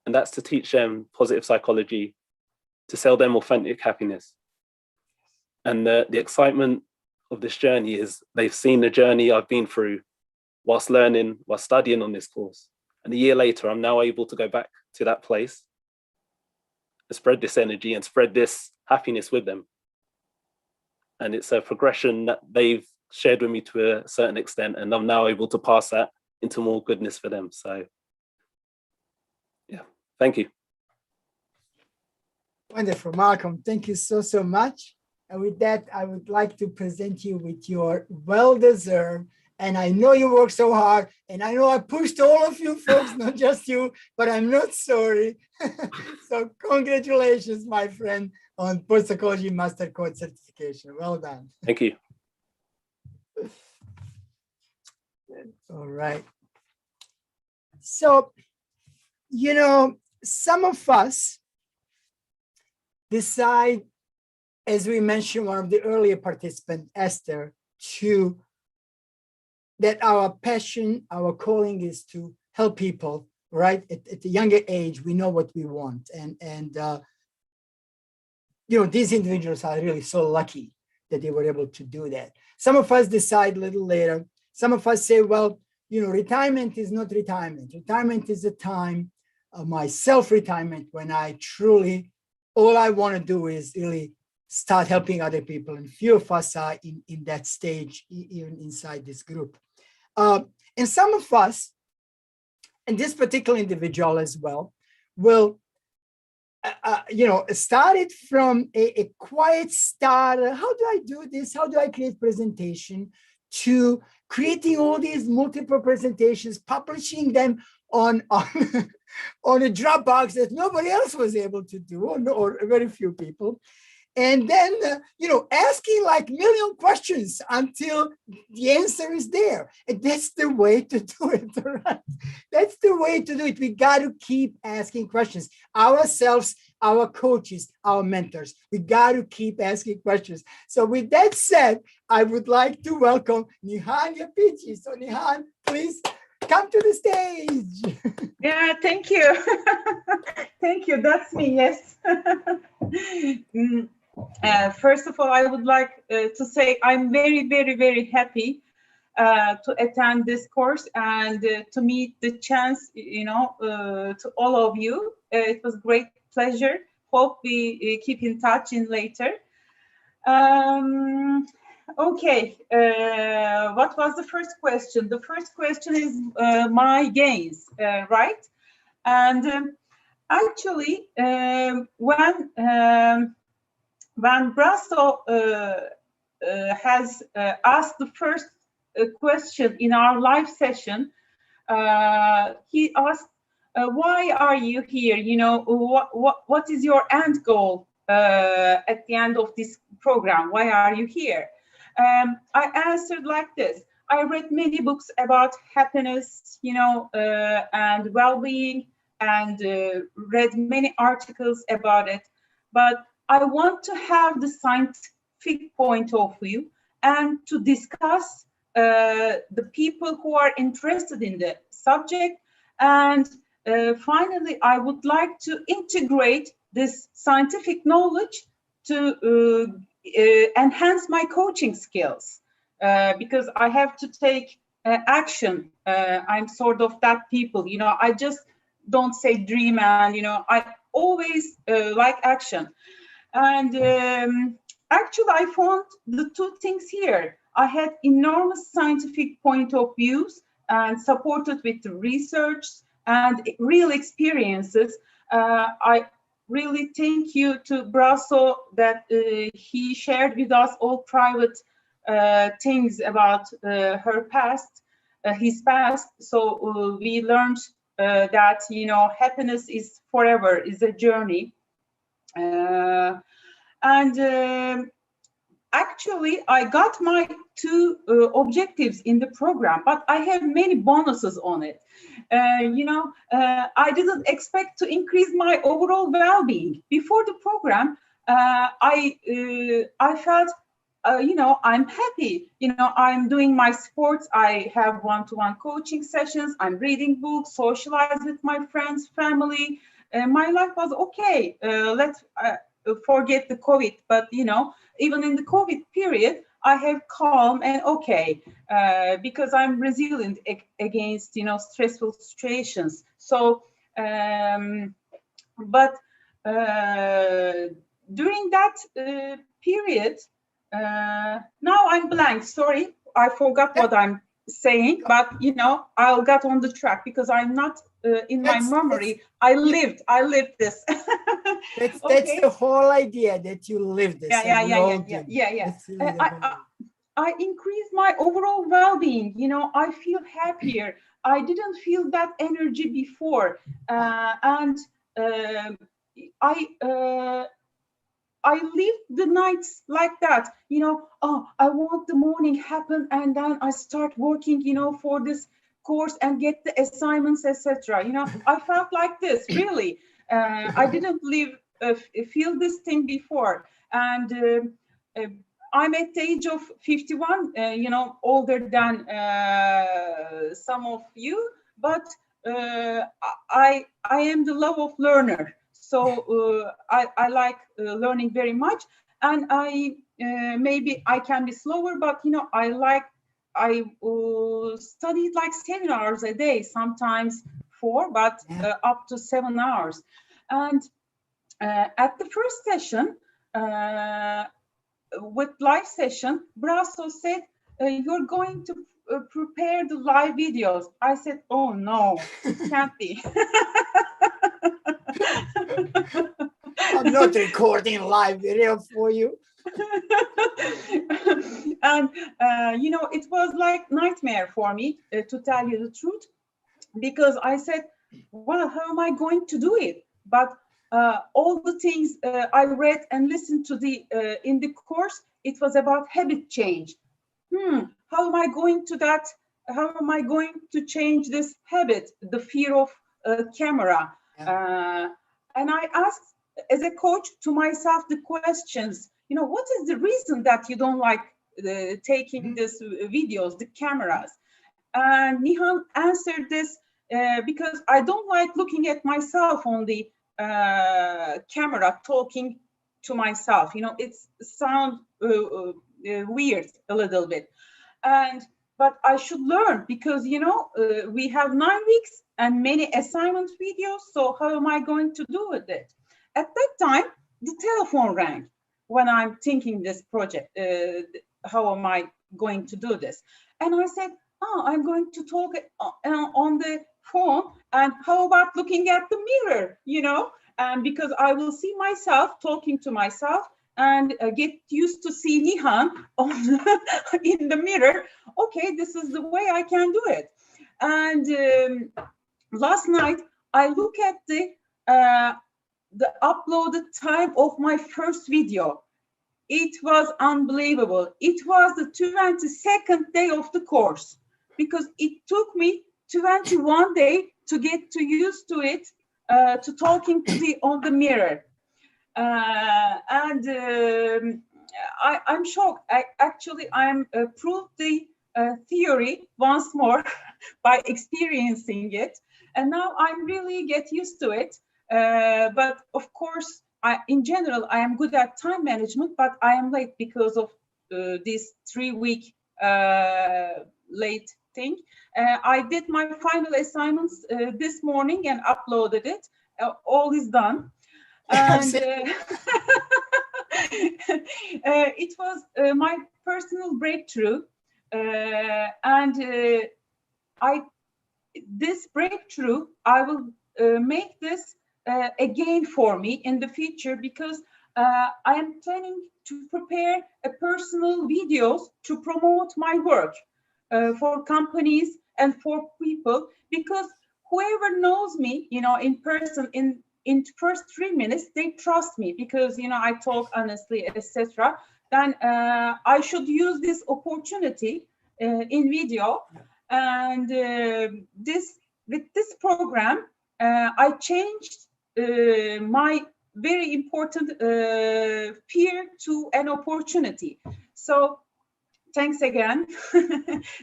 And that's to teach them positive psychology, to sell them authentic happiness. And the excitement of this journey is they've seen the journey I've been through whilst studying on this course. And a year later, I'm now able to go back to that place and spread this energy and spread this happiness with them. And it's a progression that they've shared with me to a certain extent, and I'm now able to pass that into more goodness for them. So yeah, thank you. Wonderful, Malcolm. Thank you so much. And with that, I would like to present you with your well-deserved, and I know you work so hard, and I know I pushed all of you folks, not just you, but I'm not sorry. So congratulations, my friend, on Post Psychology Master Coach certification. Well done. Thank you. All right. So, some of us decide, as we mentioned, one of the earlier participants, Esther, that our passion, our calling is to help people, right? At a younger age, we know what we want. And these individuals are really so lucky that they were able to do that. Some of us decide a little later. Some of us say, well, retirement is not retirement. Retirement is a time of my self-retirement when I truly, all I want to do is really start helping other people. And few of us are in that stage, even inside this group. And some of us, and this particular individual as well, will, started from a quiet start. How do I do this? How do I create presentation? To creating all these multiple presentations, publishing them on a Dropbox that nobody else was able to do, or very few people. And then, asking like million questions until the answer is there. And that's the way to do it, right? That's the way to do it. We got to keep asking questions. Ourselves, our coaches, our mentors, we got to keep asking questions. So with that said, I would like to welcome Nihan Yapici. So Nihan, please come to the stage. Yeah, thank you. Thank you. That's me, yes. First of all, I would like to say I'm very, very, very happy to attend this course and to meet the chance, to all of you. It was great pleasure. Hope we keep in touch in later. Okay, what was the first question? The first question is my gains, right? And actually, when Brasso has asked the first question in our live session, he asked, why are you here? What is your end goal at the end of this program? Why are you here? I answered like this. I read many books about happiness, and well-being, and read many articles about it. But I want to have the scientific point of view and to discuss the people who are interested in the subject. And finally, I would like to integrate this scientific knowledge to enhance my coaching skills, because I have to take action. I'm sort of that people, I just don't say dream, and I always like action. And actually, I found the two things here. I had enormous scientific point of views and supported with research and real experiences. I really thank you to Brasso that he shared with us all private things about her past, his past. So we learned that, happiness is forever, is a journey. Actually, I got my two objectives in the program, but I have many bonuses on it. I didn't expect to increase my overall well-being. Before the program, I felt, I'm happy. I'm doing my sports. I have one-to-one coaching sessions. I'm reading books, socialize with my friends, family. My life was okay. Let's forget the COVID, but even in the COVID period, I have calm and okay, because I'm resilient against stressful situations. So, but during that period, now I'm blank. Sorry, I forgot what I'm saying, but I'll get on the track because I'm not in my memory. I lived this. That's Okay. the whole idea, that you live this. Yeah. I increased my overall well-being. I feel happier. I didn't feel that energy before, and I live the nights like that. I want the morning happen, and then I start working, for this course and get the assignments, etc. I felt like this really. I didn't feel this thing before, and I'm at the age of 51. Older than some of you, but I am the love of learner. So I like learning very much, and I maybe I can be slower, but I studied like 7 hours a day, sometimes 4, but up to 7 hours. And at the first session, with live session, Brasso said, you're going to prepare the live videos. I said, oh no, it can't be. I'm not recording live video for you. And it was like nightmare for me, to tell you the truth, because I said, well, how am I going to do it? But all the things I read and listened to in the course, it was about habit change. How am I going to that? How am I going to change this habit, the fear of camera? And I asked, as a coach, to myself the questions, what is the reason that you don't like taking these videos, the cameras? And Nihan answered this, because I don't like looking at myself on the camera, talking to myself. It sounds weird a little bit. But I should learn, because we have 9 weeks and many assignment videos. So how am I going to do with it? At that time, the telephone rang when I'm thinking this project. How am I going to do this? And I said, I'm going to talk on the phone. And how about looking at the mirror? And because I will see myself talking to myself and get used to see Nihan in the mirror. Okay, this is the way I can do it. And last night, I look at the uploaded time of my first video. it was unbelievable. It was the 22nd day of the course, because it took me 21 days to get used to it, to talking on the mirror. I'm shocked. I'm proved the theory once more by experiencing it, and now I'm really get used to it. But of course, in general, I am good at time management, but I am late because of this 3-week late thing. I did my final assignments this morning and uploaded it. All is done. And it was my personal breakthrough, this breakthrough, I will make this again for me in the future, because I am planning to prepare a personal videos to promote my work for companies and for people, because whoever knows me, in person, in first 3 minutes, they trust me, because I talk honestly, etc. Then I should use this opportunity in video. And with this program, I changed my very important fear to an opportunity. So thanks again,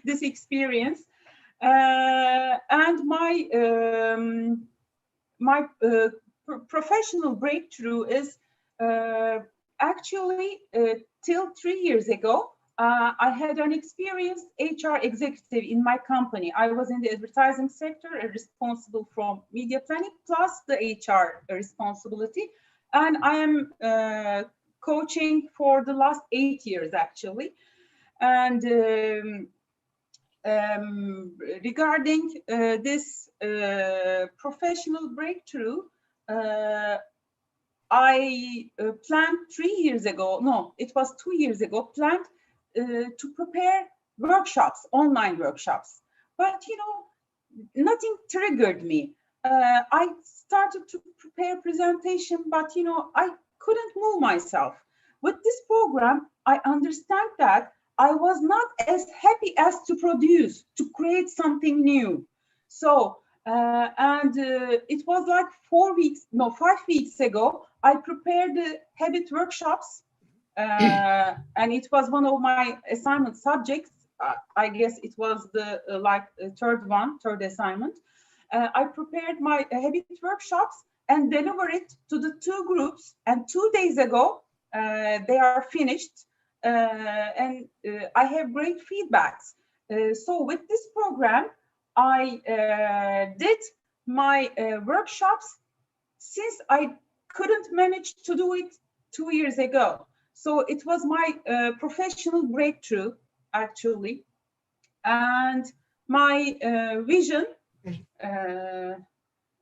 this experience. And my professional breakthrough is actually till 3 years ago. I had an experienced HR executive in my company. I was in the advertising sector, responsible from media planning plus the HR responsibility. And I am coaching for the last 8 years, actually. And regarding this professional breakthrough, I planned 3 years ago, no, it was 2 years ago, planned to prepare workshops, online workshops. But, nothing triggered me. I started to prepare presentation, but, I couldn't move myself. With this program, I understand that I was not as happy as to produce, to create something new. So, it was like 5 weeks ago, I prepared the habit workshops, and it was one of my assignment subjects. I guess it was the third assignment. I prepared my habit workshops and delivered it to the 2 groups. And 2 days ago, they are finished, and I have great feedbacks. So with this program, I did my workshops since I couldn't manage to do it 2 years ago. So it was my professional breakthrough, actually. And my vision,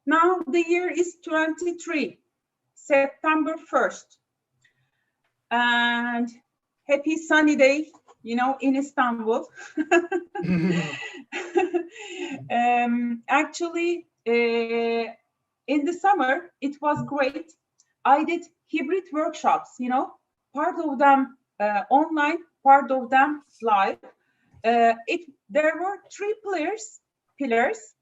now the year is 23, September 1st. And happy sunny day, in Istanbul. Actually, in the summer, it was great. I did hybrid workshops, part of them online, part of them live. There were 3 pillars.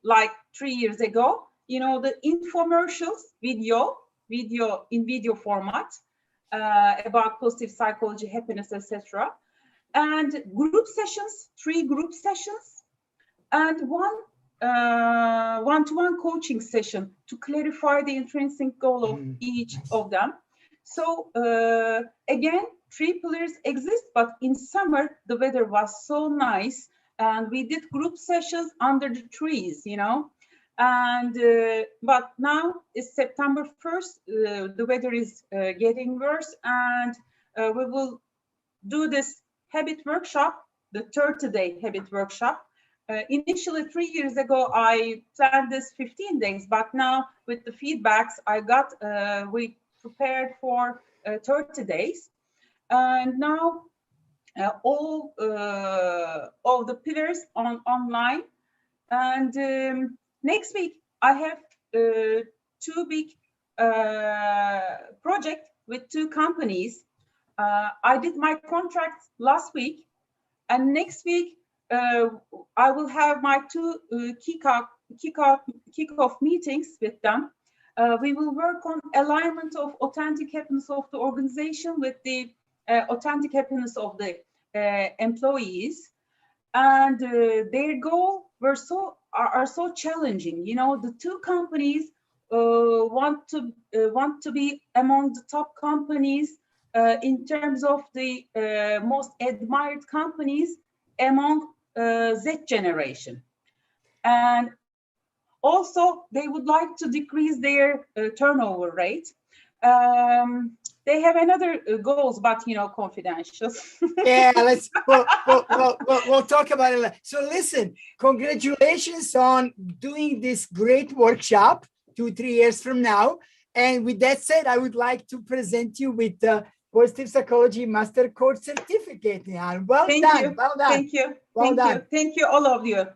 Like 3 years ago, the infomercials, video in video format, about positive psychology, happiness, etc. And group sessions, 3 group sessions, and one-to-one coaching session to clarify the intrinsic goal of each of them. So again, 3 pillars exist, but in summer, the weather was so nice, and we did group sessions under the trees, And but now it's September 1st, the weather is getting worse, and we will do this habit workshop, the 30-day habit workshop. Initially 3 years ago, I planned this 15 days, but now with the feedbacks I got, we prepared for 30 days. And now all of the pillars online. And next week, I have 2 big projects with 2 companies. I did my contract last week, and next week I will have my 2 kickoff meetings with them. We will work on alignment of authentic happiness of the organization with the authentic happiness of the employees, and their goal are so challenging. You know, the 2 companies want to be among the top companies in terms of the most admired companies among Z generation, and also they would like to decrease their turnover rate. They have another goals, but you know, confidential. Yeah, we'll talk about it later. So listen, congratulations on doing this great workshop 2-3 years from now. And with that said, I would like to present you with the Positive Psychology Master Coach certificate. Well Thank done. you. Well done. Thank you. Well Thank done. you. Thank you, all of you.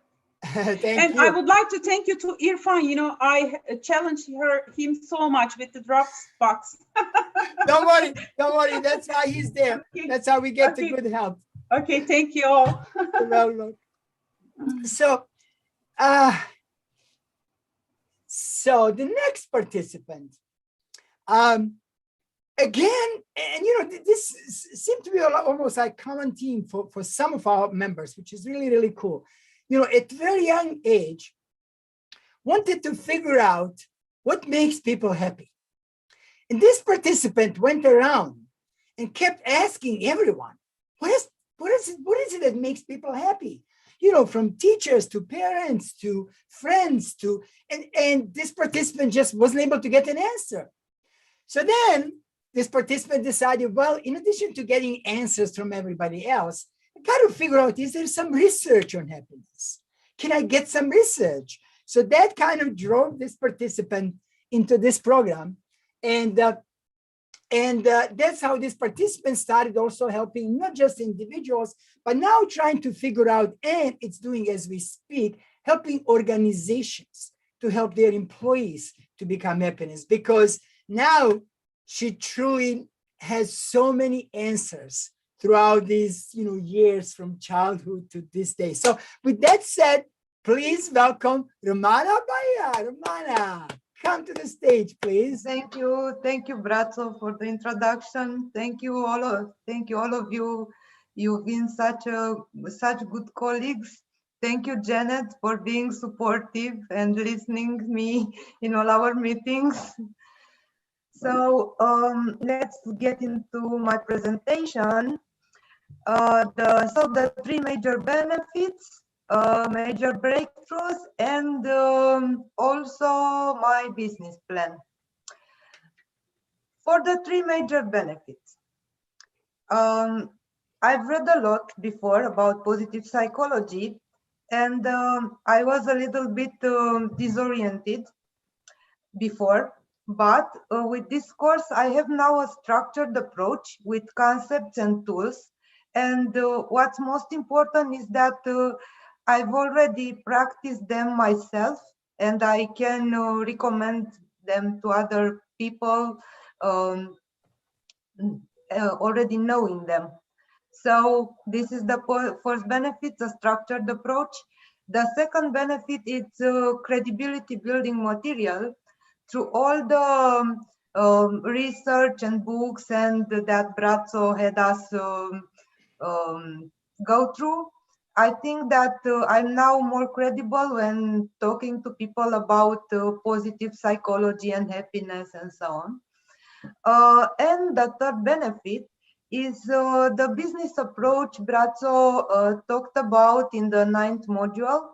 Thank you. I would like to thank you to Irfan. You know, I challenged him so much with the Dropbox. Don't worry. That's why he's there. Okay. That's how we get the Okay. good help. Okay, thank you all. Well, so the next participant, again, and you know, this seemed to be almost like common theme for some of our members, which is really, really cool. You know, at very young age, wanted to figure out what makes people happy. And this participant went around and kept asking everyone, what is it that makes people happy? You know, from teachers to parents to friends and this participant just wasn't able to get an answer. So then this participant decided, well, in addition to getting answers from everybody else, I got to figure out, is there some research on happiness? Can I get some research? So that kind of drove this participant into this program. And that's how this participant started also helping not just individuals, but now trying to figure out, and it's doing as we speak, helping organizations to help their employees to become happiness, because now she truly has so many answers throughout these years from childhood to this day. So with that said, please welcome Romana Baya. Romana, come to the stage, please. Thank you, Bratzo, for the introduction. Thank you all of you. You've been such good colleagues. Thank you, Janet, for being supportive and listening to me in all our meetings. So let's get into my presentation. The 3 major benefits, major breakthroughs, and also my business plan. For the 3 major benefits, I've read a lot before about positive psychology, and I was a little bit disoriented before, but with this course, I have now a structured approach with concepts and tools. And what's most important is that I've already practiced them myself, and I can recommend them to other people already knowing them. So this is the first benefit, a structured approach. The second benefit is credibility building material. Through all the research and books and that Bratzo had us go through, I think that I'm now more credible when talking to people about positive psychology and happiness and so on. And the third benefit is the business approach Bratzo talked about in the 9th module.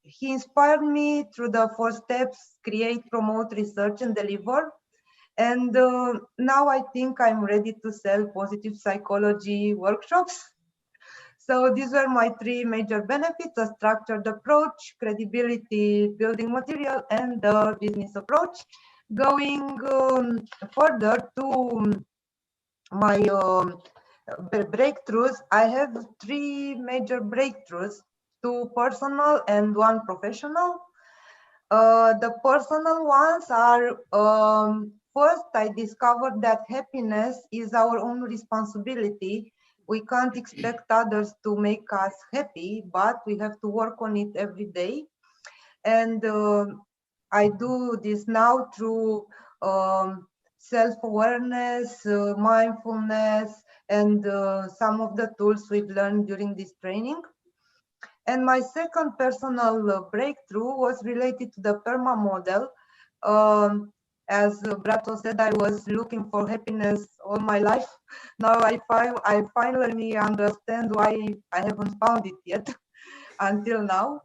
He inspired me through the 4 steps: create, promote, research, and deliver. And now I think I'm ready to sell positive psychology workshops. So these were my 3 major benefits: a structured approach, credibility building material, and the business approach. Going further to my breakthroughs, I have 3 major breakthroughs, 2 personal and 1 professional. The personal ones are First, I discovered that happiness is our own responsibility. We can't expect others to make us happy, but we have to work on it every day. And I do this now through self-awareness, mindfulness, and some of the tools we've learned during this training. And my second personal breakthrough was related to the PERMA model. As Brato said, I was looking for happiness all my life. Now I finally understand why I haven't found it yet until now.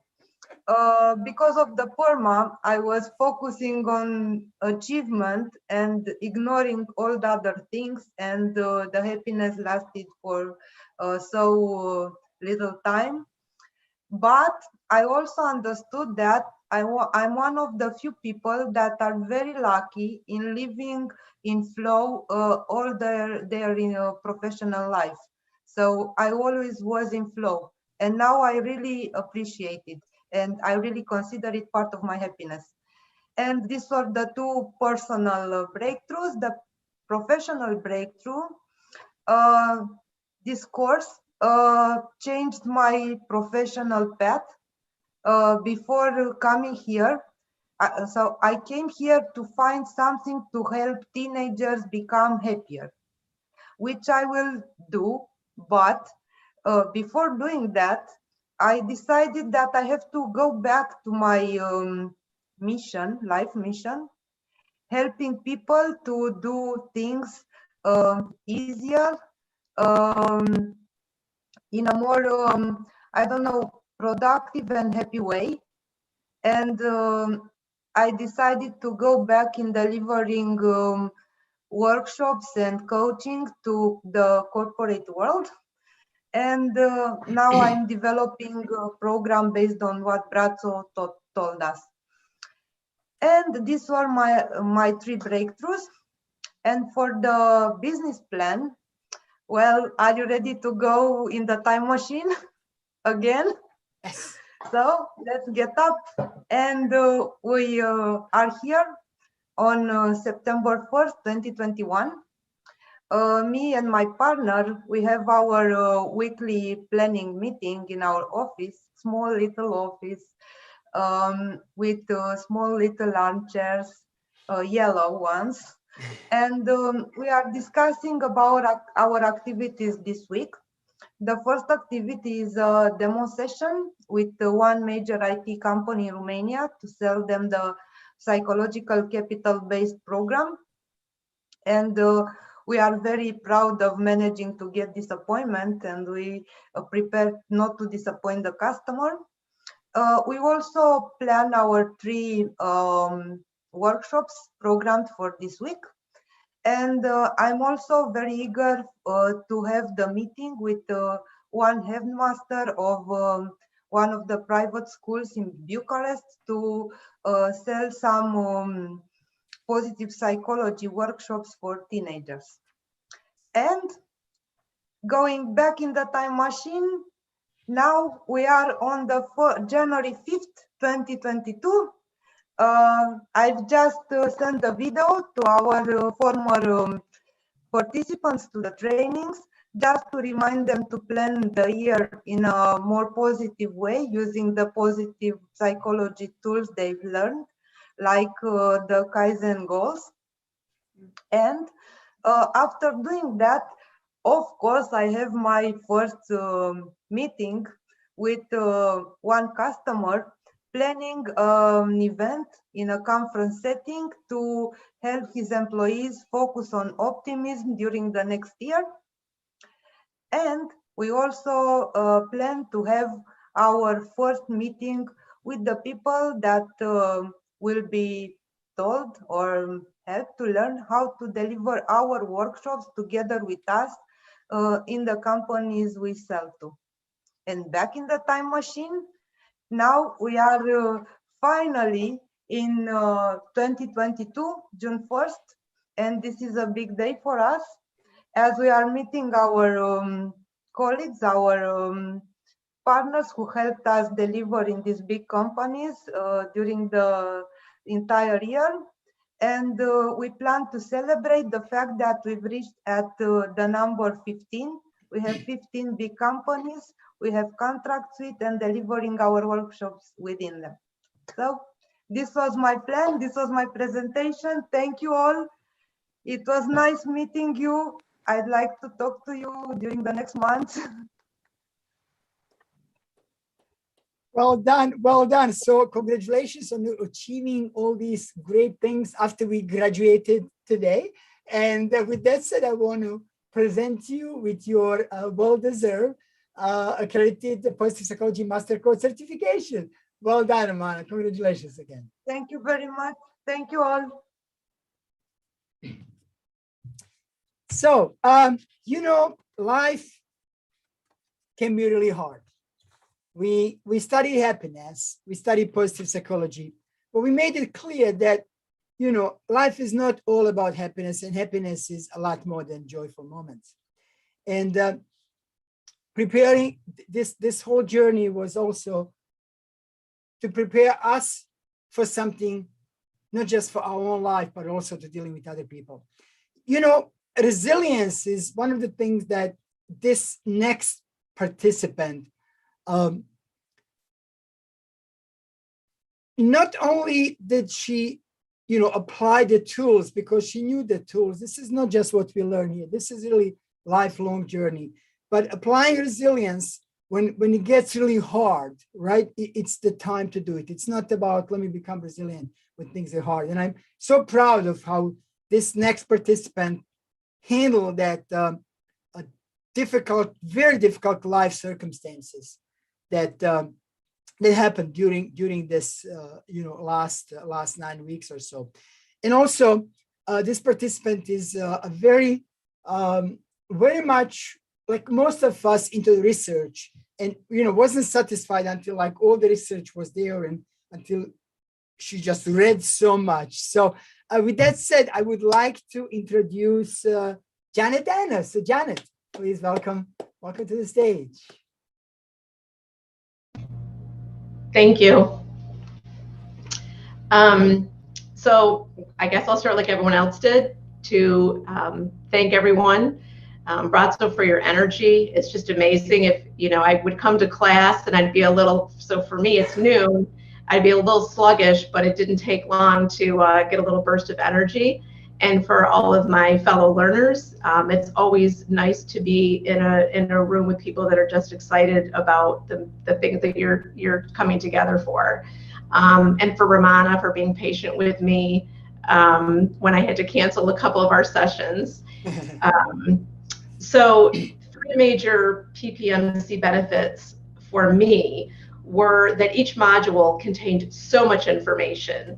Because of the PERMA, I was focusing on achievement and ignoring all the other things, and the happiness lasted for so little time. But I also understood that I'm one of the few people that are very lucky in living in flow all their professional life. So I always was in flow, and now I really appreciate it, and I really consider it part of my happiness. And these were the two personal breakthroughs. The professional breakthrough, this course changed my professional path. Before coming here, so I came here to find something to help teenagers become happier, which I will do. But before doing that, I decided that I have to go back to my mission, life mission, helping people to do things easier, in a more, I don't know, productive and happy way. And I decided to go back in delivering workshops and coaching to the corporate world. And now I'm developing a program based on what Braco told us. And these were my three breakthroughs. And for the business plan, well, are you ready to go in the time machine again? Yes. So let's get up. And we are here on September 1st, 2021. Me and my partner, we have our weekly planning meeting in our office, small little office, with small little armchairs, yellow ones. And we are discussing about our activities this week. The first activity is a demo session with one major IT company in Romania to sell them the psychological capital-based program. And we are very proud of managing to get this appointment, and we prepared not to disappoint the customer. We also plan our three workshops programmed for this week. And I'm also very eager to have the meeting with one headmaster of one of the private schools in Bucharest to sell some positive psychology workshops for teenagers. And going back in the time machine, now we are on the January 5th, 2022. I've just sent a video to our former participants to the trainings, just to remind them to plan the year in a more positive way using the positive psychology tools they've learned, like the Kaizen goals. And after doing that, of course, I have my first meeting with one customer, planning an event in a conference setting to help his employees focus on optimism during the next year. And we also plan to have our first meeting with the people that will be told or help to learn how to deliver our workshops together with us in the companies we sell to. And back in the time machine, now we are finally in 2022, June 1st, and this is a big day for us as we are meeting our colleagues, our partners who helped us deliver in these big companies during the entire year. And we plan to celebrate the fact that we've reached at the number 15. We have 15 big companies. We have contracts with and delivering our workshops within them. So this was my plan. This was my presentation. Thank you all. It was nice meeting you. I'd like to talk to you during the next month. Well done, well done. So congratulations on achieving all these great things after we graduated today. And with that said, I want to present you with your well-deserved accredited Positive Psychology Master Coach certification. Well done, Amana. Congratulations again. Thank you very much. Thank you all. So, you know, life can be really hard. We study happiness, we study positive psychology, but we made it clear that, you know, life is not all about happiness, and happiness is a lot more than joyful moments. And preparing this whole journey was also to prepare us for something, not just for our own life, but also to dealing with other people. You know, resilience is one of the things that this next participant not only did she, you know, apply the tools because she knew the tools. This is not just what we learn here. This is really lifelong journey. But applying resilience when it gets really hard, right? It's the time to do it. It's not about let me become resilient when things are hard. And I'm so proud of how this next participant handled that difficult, very difficult life circumstances that that happened during this you know last 9 weeks or so. And also this participant is a very very much like most of us into research, and you know wasn't satisfied until like all the research was there and until she just read so much. So with that said, I would like to introduce Janet Anna. So Janet, please welcome to the stage. Thank you. So I guess I'll start like everyone else did to thank everyone. Bratzo, for your energy. It's just amazing. If, you know, I would come to class and I'd be a little, so for me it's noon, I'd be a little sluggish, but it didn't take long to get a little burst of energy. And for all of my fellow learners, it's always nice to be in a room with people that are just excited about the things that you're coming together for. And for Ramana for being patient with me when I had to cancel a couple of our sessions. So 3 major PPMC benefits for me were that each module contained so much information,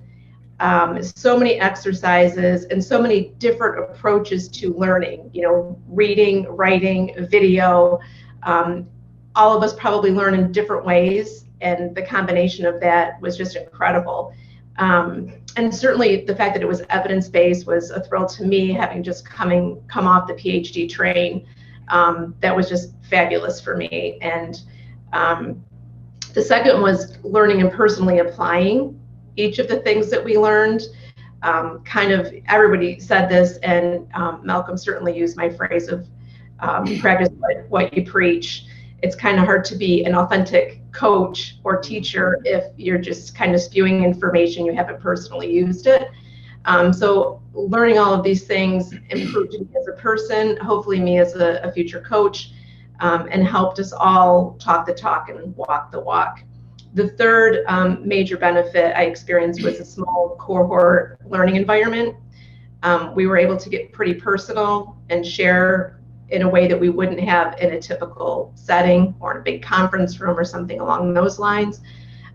so many exercises, and so many different approaches to learning, you know, reading, writing, video. All of us probably learn in different ways, and the combination of that was just incredible. And certainly the fact that it was evidence-based was a thrill to me, having just come off the PhD train. That was just fabulous for me. And the second was learning and personally applying each of the things that we learned. Kind of everybody said this, and Malcolm certainly used my phrase of practice what you preach. It's kind of hard to be an authentic coach or teacher if you're just kind of spewing information, you haven't personally used it. So learning all of these things improved me as a person, hopefully me as a future coach, and helped us all talk the talk and walk the walk. The third major benefit I experienced was a small cohort learning environment. We were able to get pretty personal and share in a way that we wouldn't have in a typical setting or in a big conference room or something along those lines.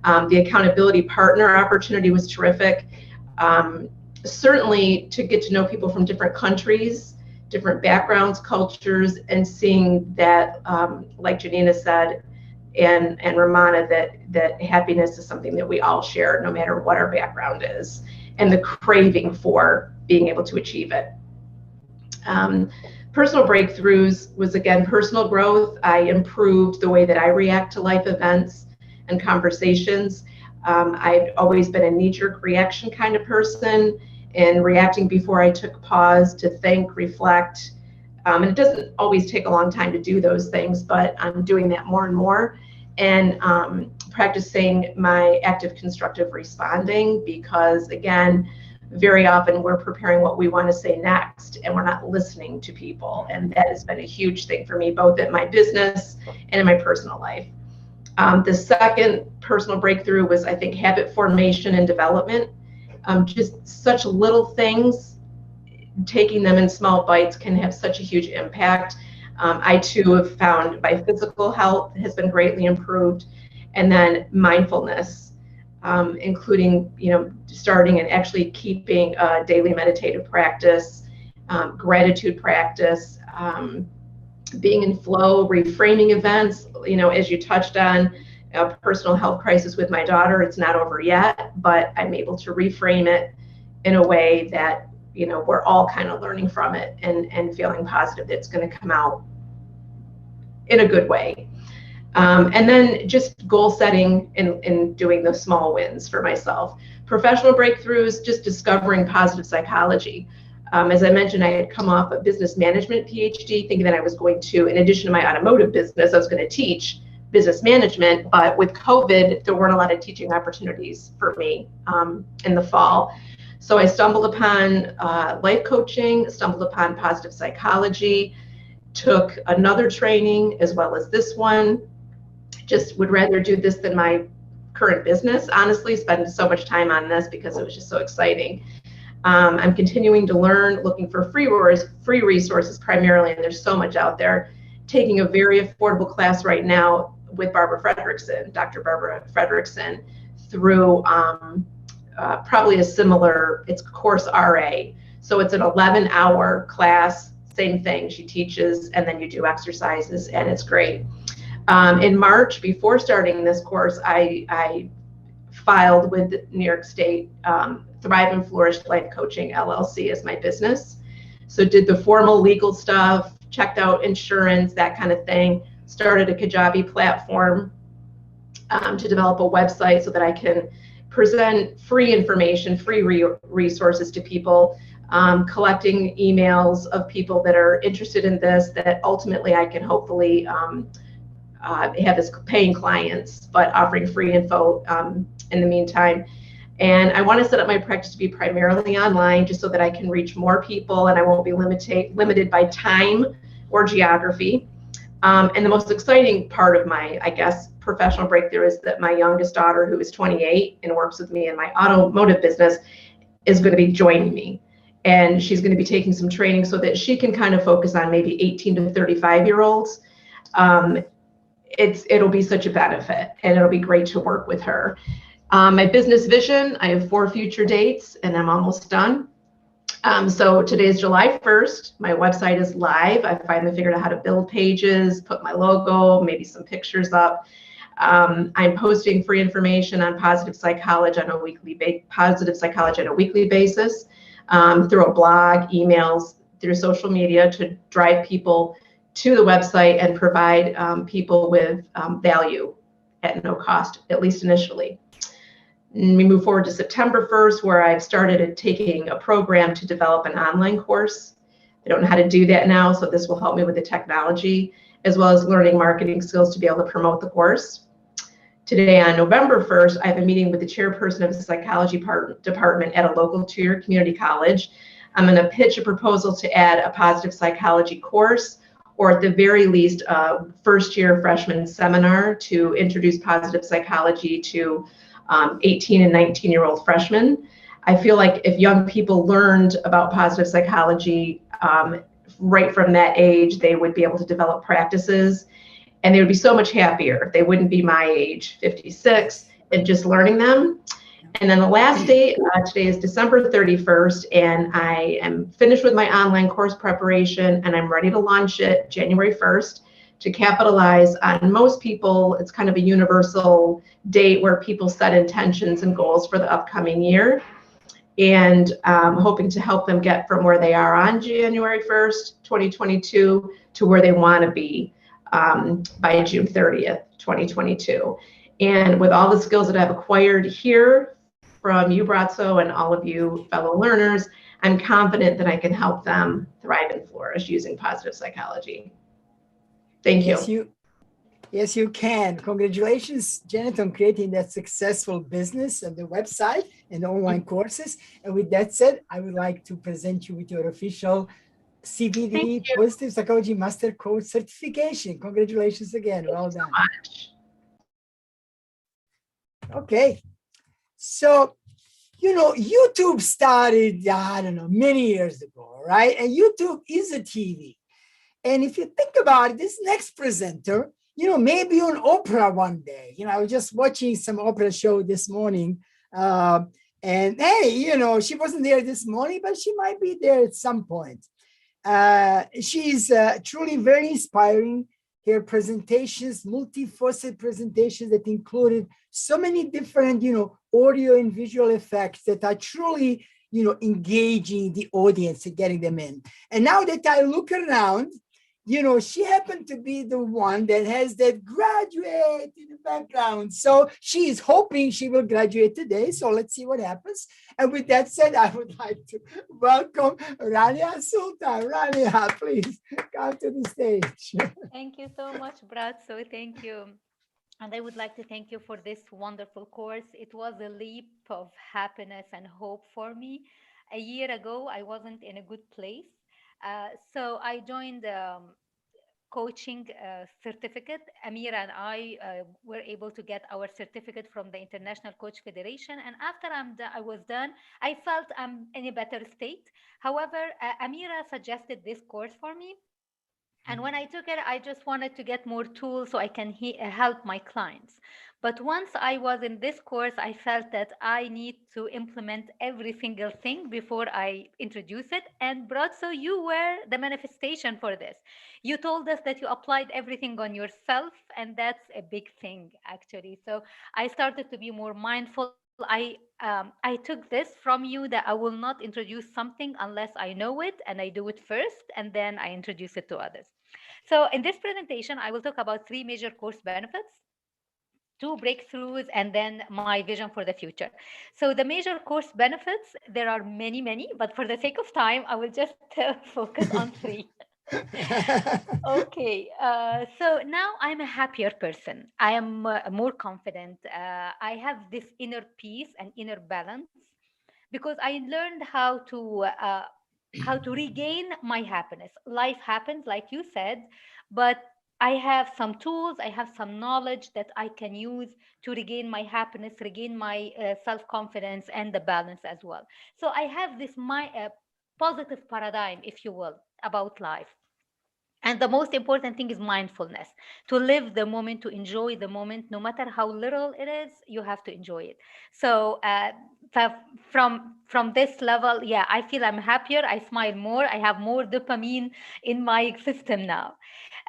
The accountability partner opportunity was terrific. Certainly to get to know people from different countries, different backgrounds, cultures, and seeing that, like Janina said, and Ramana, that happiness is something that we all share no matter what our background is, and the craving for being able to achieve it. Personal breakthroughs was, again, personal growth. I improved the way that I react to life events and conversations. I've always been a knee-jerk reaction kind of person, in reacting before I took pause to think, reflect. And it doesn't always take a long time to do those things, but I'm doing that more and more. And practicing my active constructive responding, because again, very often we're preparing what we want to say next and we're not listening to people. And that has been a huge thing for me, both in my business and in my personal life. The second personal breakthrough was, I think, habit formation and development. Just such little things, taking them in small bites can have such a huge impact. I too have found my physical health has been greatly improved, and then mindfulness, including starting and actually keeping a daily meditative practice, gratitude practice, being in flow, reframing events. As you touched on, a personal health crisis with my daughter, it's not over yet, but I'm able to reframe it in a way that we're all kind of learning from it and feeling positive that it's going to come out in a good way. And then just goal setting and doing those small wins for myself. Professional breakthroughs, just discovering positive psychology. As I mentioned, I had come off a business management PhD, thinking that I was going to, in addition to my automotive business, I was going to teach business management. But with COVID, there weren't a lot of teaching opportunities for me in the fall. So I stumbled upon life coaching, stumbled upon positive psychology, took another training as well as this one. Just would rather do this than my current business, honestly, spend so much time on this because it was just so exciting. I'm continuing to learn, looking for free resources primarily, and there's so much out there. Taking a very affordable class right now with Barbara Fredrickson, Dr. Barbara Fredrickson, through probably a similar, it's Course RA. So it's an 11-hour class, same thing, she teaches, and then you do exercises, and it's great. In March, before starting this course, I filed with New York State Thrive and Flourish Life Coaching LLC as my business. So did the formal legal stuff, checked out insurance, that kind of thing, started a Kajabi platform to develop a website so that I can present free information, free resources to people, collecting emails of people that are interested in this, that ultimately I can hopefully have as paying clients, but offering free info in the meantime. And I want to set up my practice to be primarily online, just so that I can reach more people and I won't be limited by time or geography. And the most exciting part of my, I guess, professional breakthrough is that my youngest daughter, who is 28 and works with me in my automotive business, is going to be joining me. And she's going to be taking some training so that she can kind of focus on maybe 18 to 35-year-olds. It'll be such a benefit, and it'll be great to work with her. My business vision, I have 4 future dates, and I'm almost done. So today is July 1st. My website is live. I finally figured out how to build pages, put my logo, maybe some pictures up. I'm posting free information on positive psychology on a weekly basis, through a blog, emails, through social media, to drive people to the website and provide people with value at no cost, at least initially. And we move forward to September 1st, where I've started taking a program to develop an online course. I don't know how to do that now, so this will help me with the technology, as well as learning marketing skills to be able to promote the course. Today, on November 1st, I have a meeting with the chairperson of the psychology department at a local two-year community college. I'm going to pitch a proposal to add a positive psychology course, or at the very least, a first-year freshman seminar to introduce positive psychology to 18 and 19-year-old freshmen. I feel like if young people learned about positive psychology right from that age, they would be able to develop practices, and they would be so much happier. They wouldn't be my age, 56, and just learning them. And then the last date, today is December 31st, and I am finished with my online course preparation, and I'm ready to launch it January 1st to capitalize on most people. It's kind of a universal date where people set intentions and goals for the upcoming year. And hoping to help them get from where they are on January 1st, 2022 to where they want to be by June 30th, 2022. And with all the skills that I've acquired here from you, Brazzo, and all of you fellow learners, I'm confident that I can help them thrive and flourish using positive psychology. Thank you. Yes, you can. Congratulations, Janet, on creating that successful business and the website and the online courses. And with that said, I would like to present you with your official CPD Positive Psychology Master Coach certification. Congratulations again. Well done. Much. Okay. So, YouTube started, I don't know, many years ago, right? And YouTube is a TV. And if you think about it, this next presenter, maybe on Oprah one day. I was just watching some Oprah show this morning. And hey, she wasn't there this morning, but she might be there at some point. She's truly very inspiring. Her presentations, multifaceted presentations that included so many different, audio and visual effects that are truly, engaging the audience and getting them in. And now that I look around, she happened to be the one that has that graduate in the background. So she is hoping she will graduate today. So let's see what happens. And with that said, I would like to welcome Rania Sultan. Rania, please come to the stage. Thank you so much, Brazzo. Thank you. And I would like to thank you for this wonderful course. It was a leap of happiness and hope for me. A year ago, I wasn't in a good place. So I joined coaching certificate. Amira and I were able to get our certificate from the International Coach Federation. And after I was done, I felt I'm in a better state. However, Amira suggested this course for me. And when I took it, I just wanted to get more tools so I can help my clients. But once I was in this course, I felt that I need to implement every single thing before I introduce it. And Brazzo, you were the manifestation for this. You told us that you applied everything on yourself, and that's a big thing, actually. So I started to be more mindful. I took this from you that I will not introduce something unless I know it, and I do it first, and then I introduce it to others. So in this presentation, I will talk about 3 major course benefits, 2 breakthroughs, and then my vision for the future. So the major course benefits, there are many, many, but for the sake of time, I will just focus on 3. Okay, so now I'm a happier person. I am more confident. I have this inner peace and inner balance because I learned how to regain my happiness. Life happens, like you said, but I have some tools, I have some knowledge that I can use to regain my happiness, regain my self confidence, and the balance as well. So I have this positive paradigm, if you will, about life. And the most important thing is mindfulness, to live the moment, to enjoy the moment, no matter how little it is, you have to enjoy it. So from this level, yeah, I feel I'm happier, I smile more, I have more dopamine in my system now.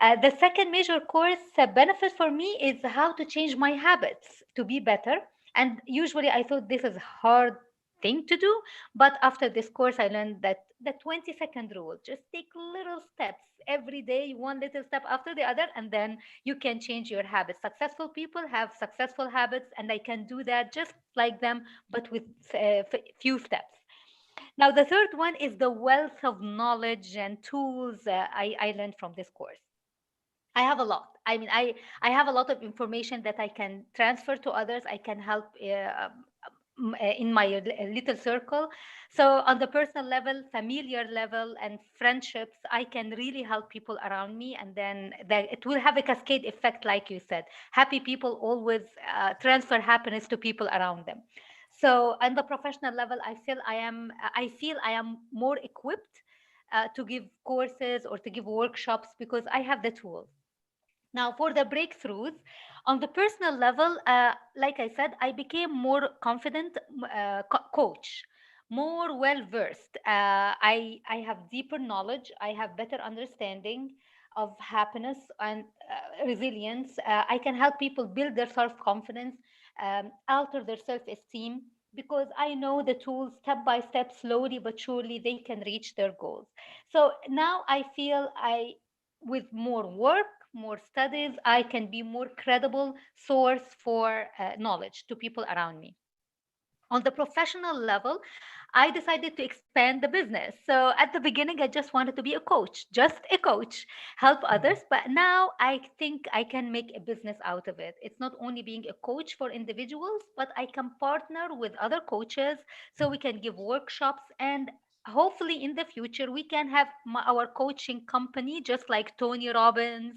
The second major course benefit for me is how to change my habits to be better. And usually I thought this is hard thing to do, but after this course I learned that the 20-second rule, just take little steps every day, one little step after the other, and then you can change your habits. Successful people have successful habits, and I can do that just like them, but with few steps. Now the third one is the wealth of knowledge and tools I learned from this course. I have a lot. I mean, I have a lot of information that I can transfer to others. I can help in my little circle. So on the personal level, familiar level, and friendships, I can really help people around me, and then it will have a cascade effect, like you said. Happy people always transfer happiness to people around them. So on the professional level, I feel I am more equipped to give courses or to give workshops because I have the tools. Now, for the breakthroughs, on the personal level, like I said, I became more confident coach, more well versed. I have deeper knowledge. I have better understanding of happiness and resilience. I can help people build their self confidence, alter their self esteem, because I know the tools step by step, slowly but surely, they can reach their goals. So now I feel with more work, more studies, I can be more credible source for knowledge to people around me. On the professional level, I decided to expand the business. So at the beginning, I just wanted to be a coach, just a coach, help others. But now I think I can make a business out of it. It's not only being a coach for individuals, but I can partner with other coaches so we can give workshops, and hopefully in the future we can have our coaching company, just like Tony Robbins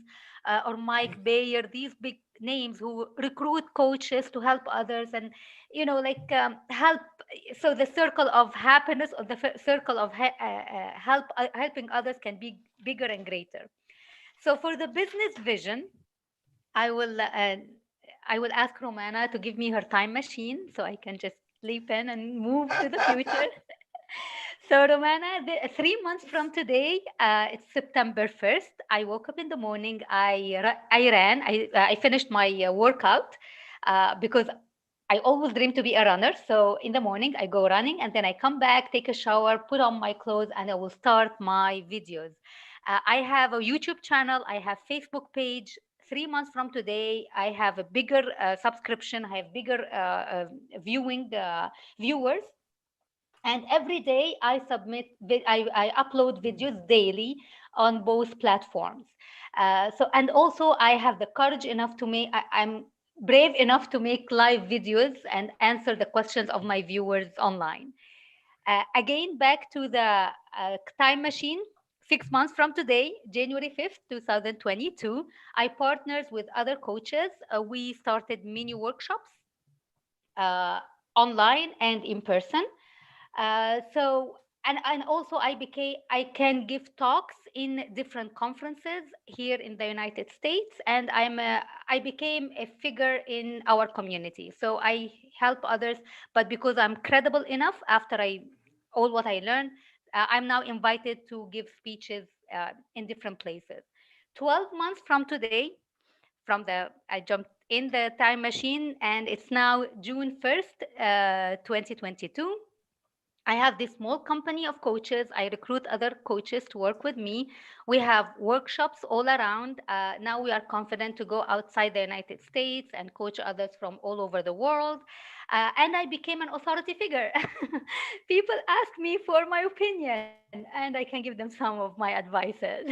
or Mike Bayer, these big names who recruit coaches to help others, and help. So the circle of happiness, or the circle of helping others can be bigger and greater. So for the business vision, I will ask Romana to give me her time machine so I can just leap in and move to the future. So Romana, 3 months from today, it's September 1st. I woke up in the morning. I ran. I finished my workout because I always dream to be a runner. So in the morning, I go running, and then I come back, take a shower, put on my clothes, and I will start my videos. I have a YouTube channel. I have Facebook page. 3 months from today, I have a bigger subscription. I have bigger viewers. And every day I I upload videos daily on both platforms. And also I have the courage enough to I'm brave enough to make live videos and answer the questions of my viewers online. Again, back to the time machine. 6 months from today, January 5th, 2022, I partnered with other coaches. We started mini workshops, uh, online and in person. And also I can give talks in different conferences here in the United States, and I became a figure in our community. So I help others, but because I'm credible enough after all what I learned, I'm now invited to give speeches in different places. 12 months from today, I jumped in the time machine, and it's now June 1st, 2022. I have this small company of coaches. I recruit other coaches to work with me. We have workshops all around. Now we are confident to go outside the United States and coach others from all over the world. And I became an authority figure. People ask me for my opinion, and I can give them some of my advices.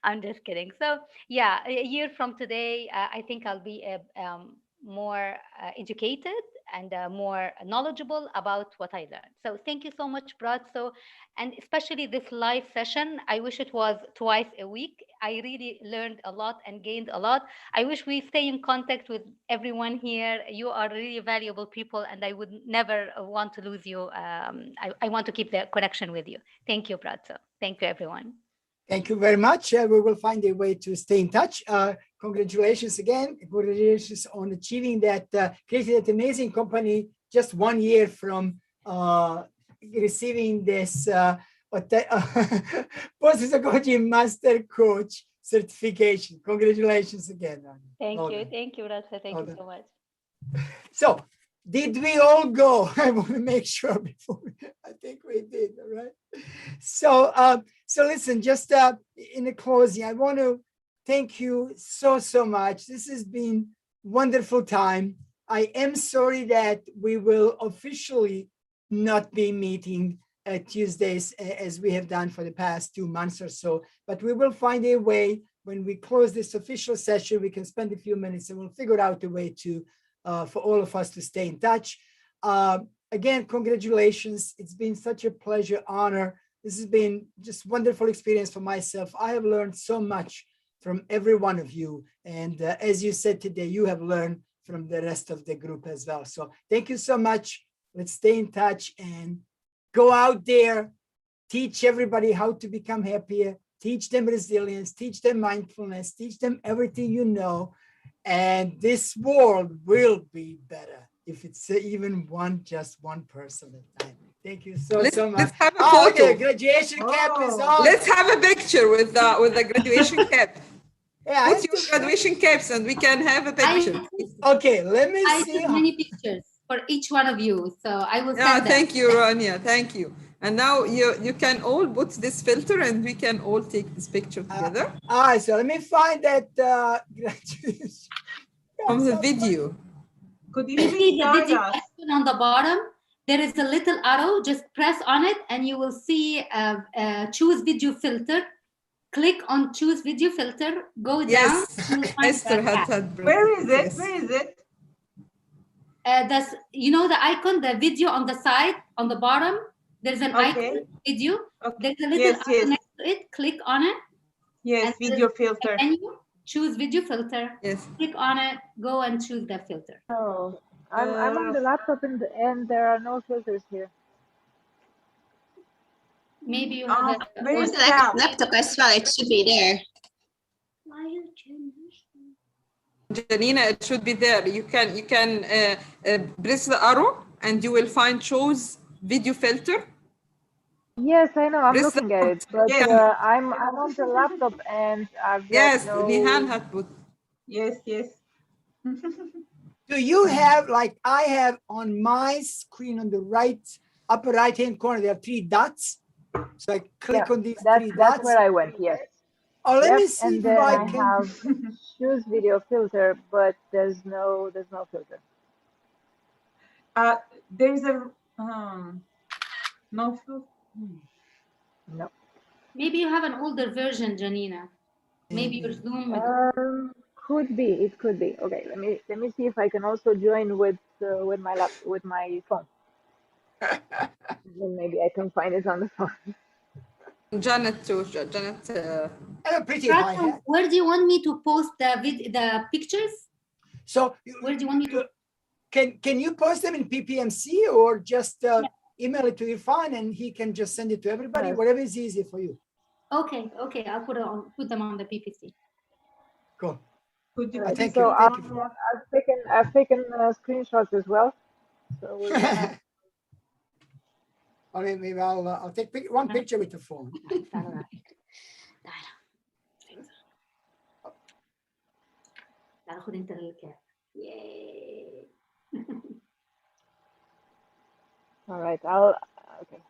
I'm just kidding. So, yeah, a year from today, I think I'll be more educated and more knowledgeable about what I learned. So thank you so much, Brazzo, and especially this live session. I wish it was twice a week. I really learned a lot and gained a lot. I wish we stay in contact with everyone here. You are really valuable people, and I would never want to lose you. I want to keep the connection with you. Thank you, Brazzo. Thank you, everyone. Thank you very much. We will find a way to stay in touch. Congratulations again. Congratulations on achieving that, creating that amazing company just 1 year from receiving this Positive Psychology Master Coach certification. Congratulations again. Thank you. Thank you, Rasa. Thank you so much. So, did we all go? I want to make sure before. I think we did, all right? So, so listen, just in the closing, I want to thank you so much. This has been wonderful time. I am sorry that we will officially not be meeting Tuesdays as we have done for the past 2 months or so, but we will find a way. When we close this official session, we can spend a few minutes and we'll figure out a way to for all of us to stay in touch. Again, congratulations. It's been such a pleasure, honor. This has been just wonderful experience for myself. I have learned so much from every one of you. And as you said today, you have learned from the rest of the group as well. So thank you so much. Let's stay in touch and go out there, teach everybody how to become happier, teach them resilience, teach them mindfulness, teach them everything you know. And this world will be better if it's even just one person at a time. Thank you so much. Let's have a photo. Okay, graduation cap is on. Let's have a picture with the graduation cap. Yeah, put your graduation caps and we can have a picture. Okay, let me I see. took many pictures for each one of you, so I will send them. Thank you, Rania. Thank you. And now you can all put this filter and we can all take this picture together. All right, so let me find that graduation from the video. Could you You see please the guide video us? icon on the bottom? There is a little arrow. Just press on it and you will see choose video filter. Click on choose video filter. Go down. Yes, You will find Esther that had app. that. Where is it? Yes. Where is it? That's, you know, the icon, the video on the side, on the bottom. There's an icon, video. Okay. There's a little Yes, arrow yes. next to it. Click on it. Yes, And video filter. menu, choose video filter. Yes. Click on it. Go and choose that filter. Oh, I'm on the laptop and there are no filters here. Maybe you have Where is On the tab? laptop as well, it should be there. Janina, it should be there. You can press the arrow and you will find choose video filter. Yes, I know. I'm Press looking at it, but Yes. I'm on the laptop and I've got Yes, no. Nihan had put. Yes, yes. Do you have, like I have on my screen on the right, upper right-hand corner, there are 3 dots. So I click on these 3 dots. That's where I went. Yes. Oh, let Yep, me see and if then I I can. have choose video filter, but there's no filter. There's a no filter. No. Maybe you have an older version, Janina. Maybe your Zoom. Could be. It could be. Okay. Let me see if I can also join with my phone. Then maybe I can find it on the phone. Janet too. Janet. Pretty high hat. Where do you want me to post the pictures? So Where do you want me to? Can you post them in PPMC or just email it to Irfan and he can just send it to everybody? Yes. Whatever is easy for you. Okay. I'll put them on the PPC. Cool. Could Thank So you. Thank you. I've taken screenshots as well. So we're gonna... Okay, maybe I'll take one picture with the phone. Yay. All right. Okay.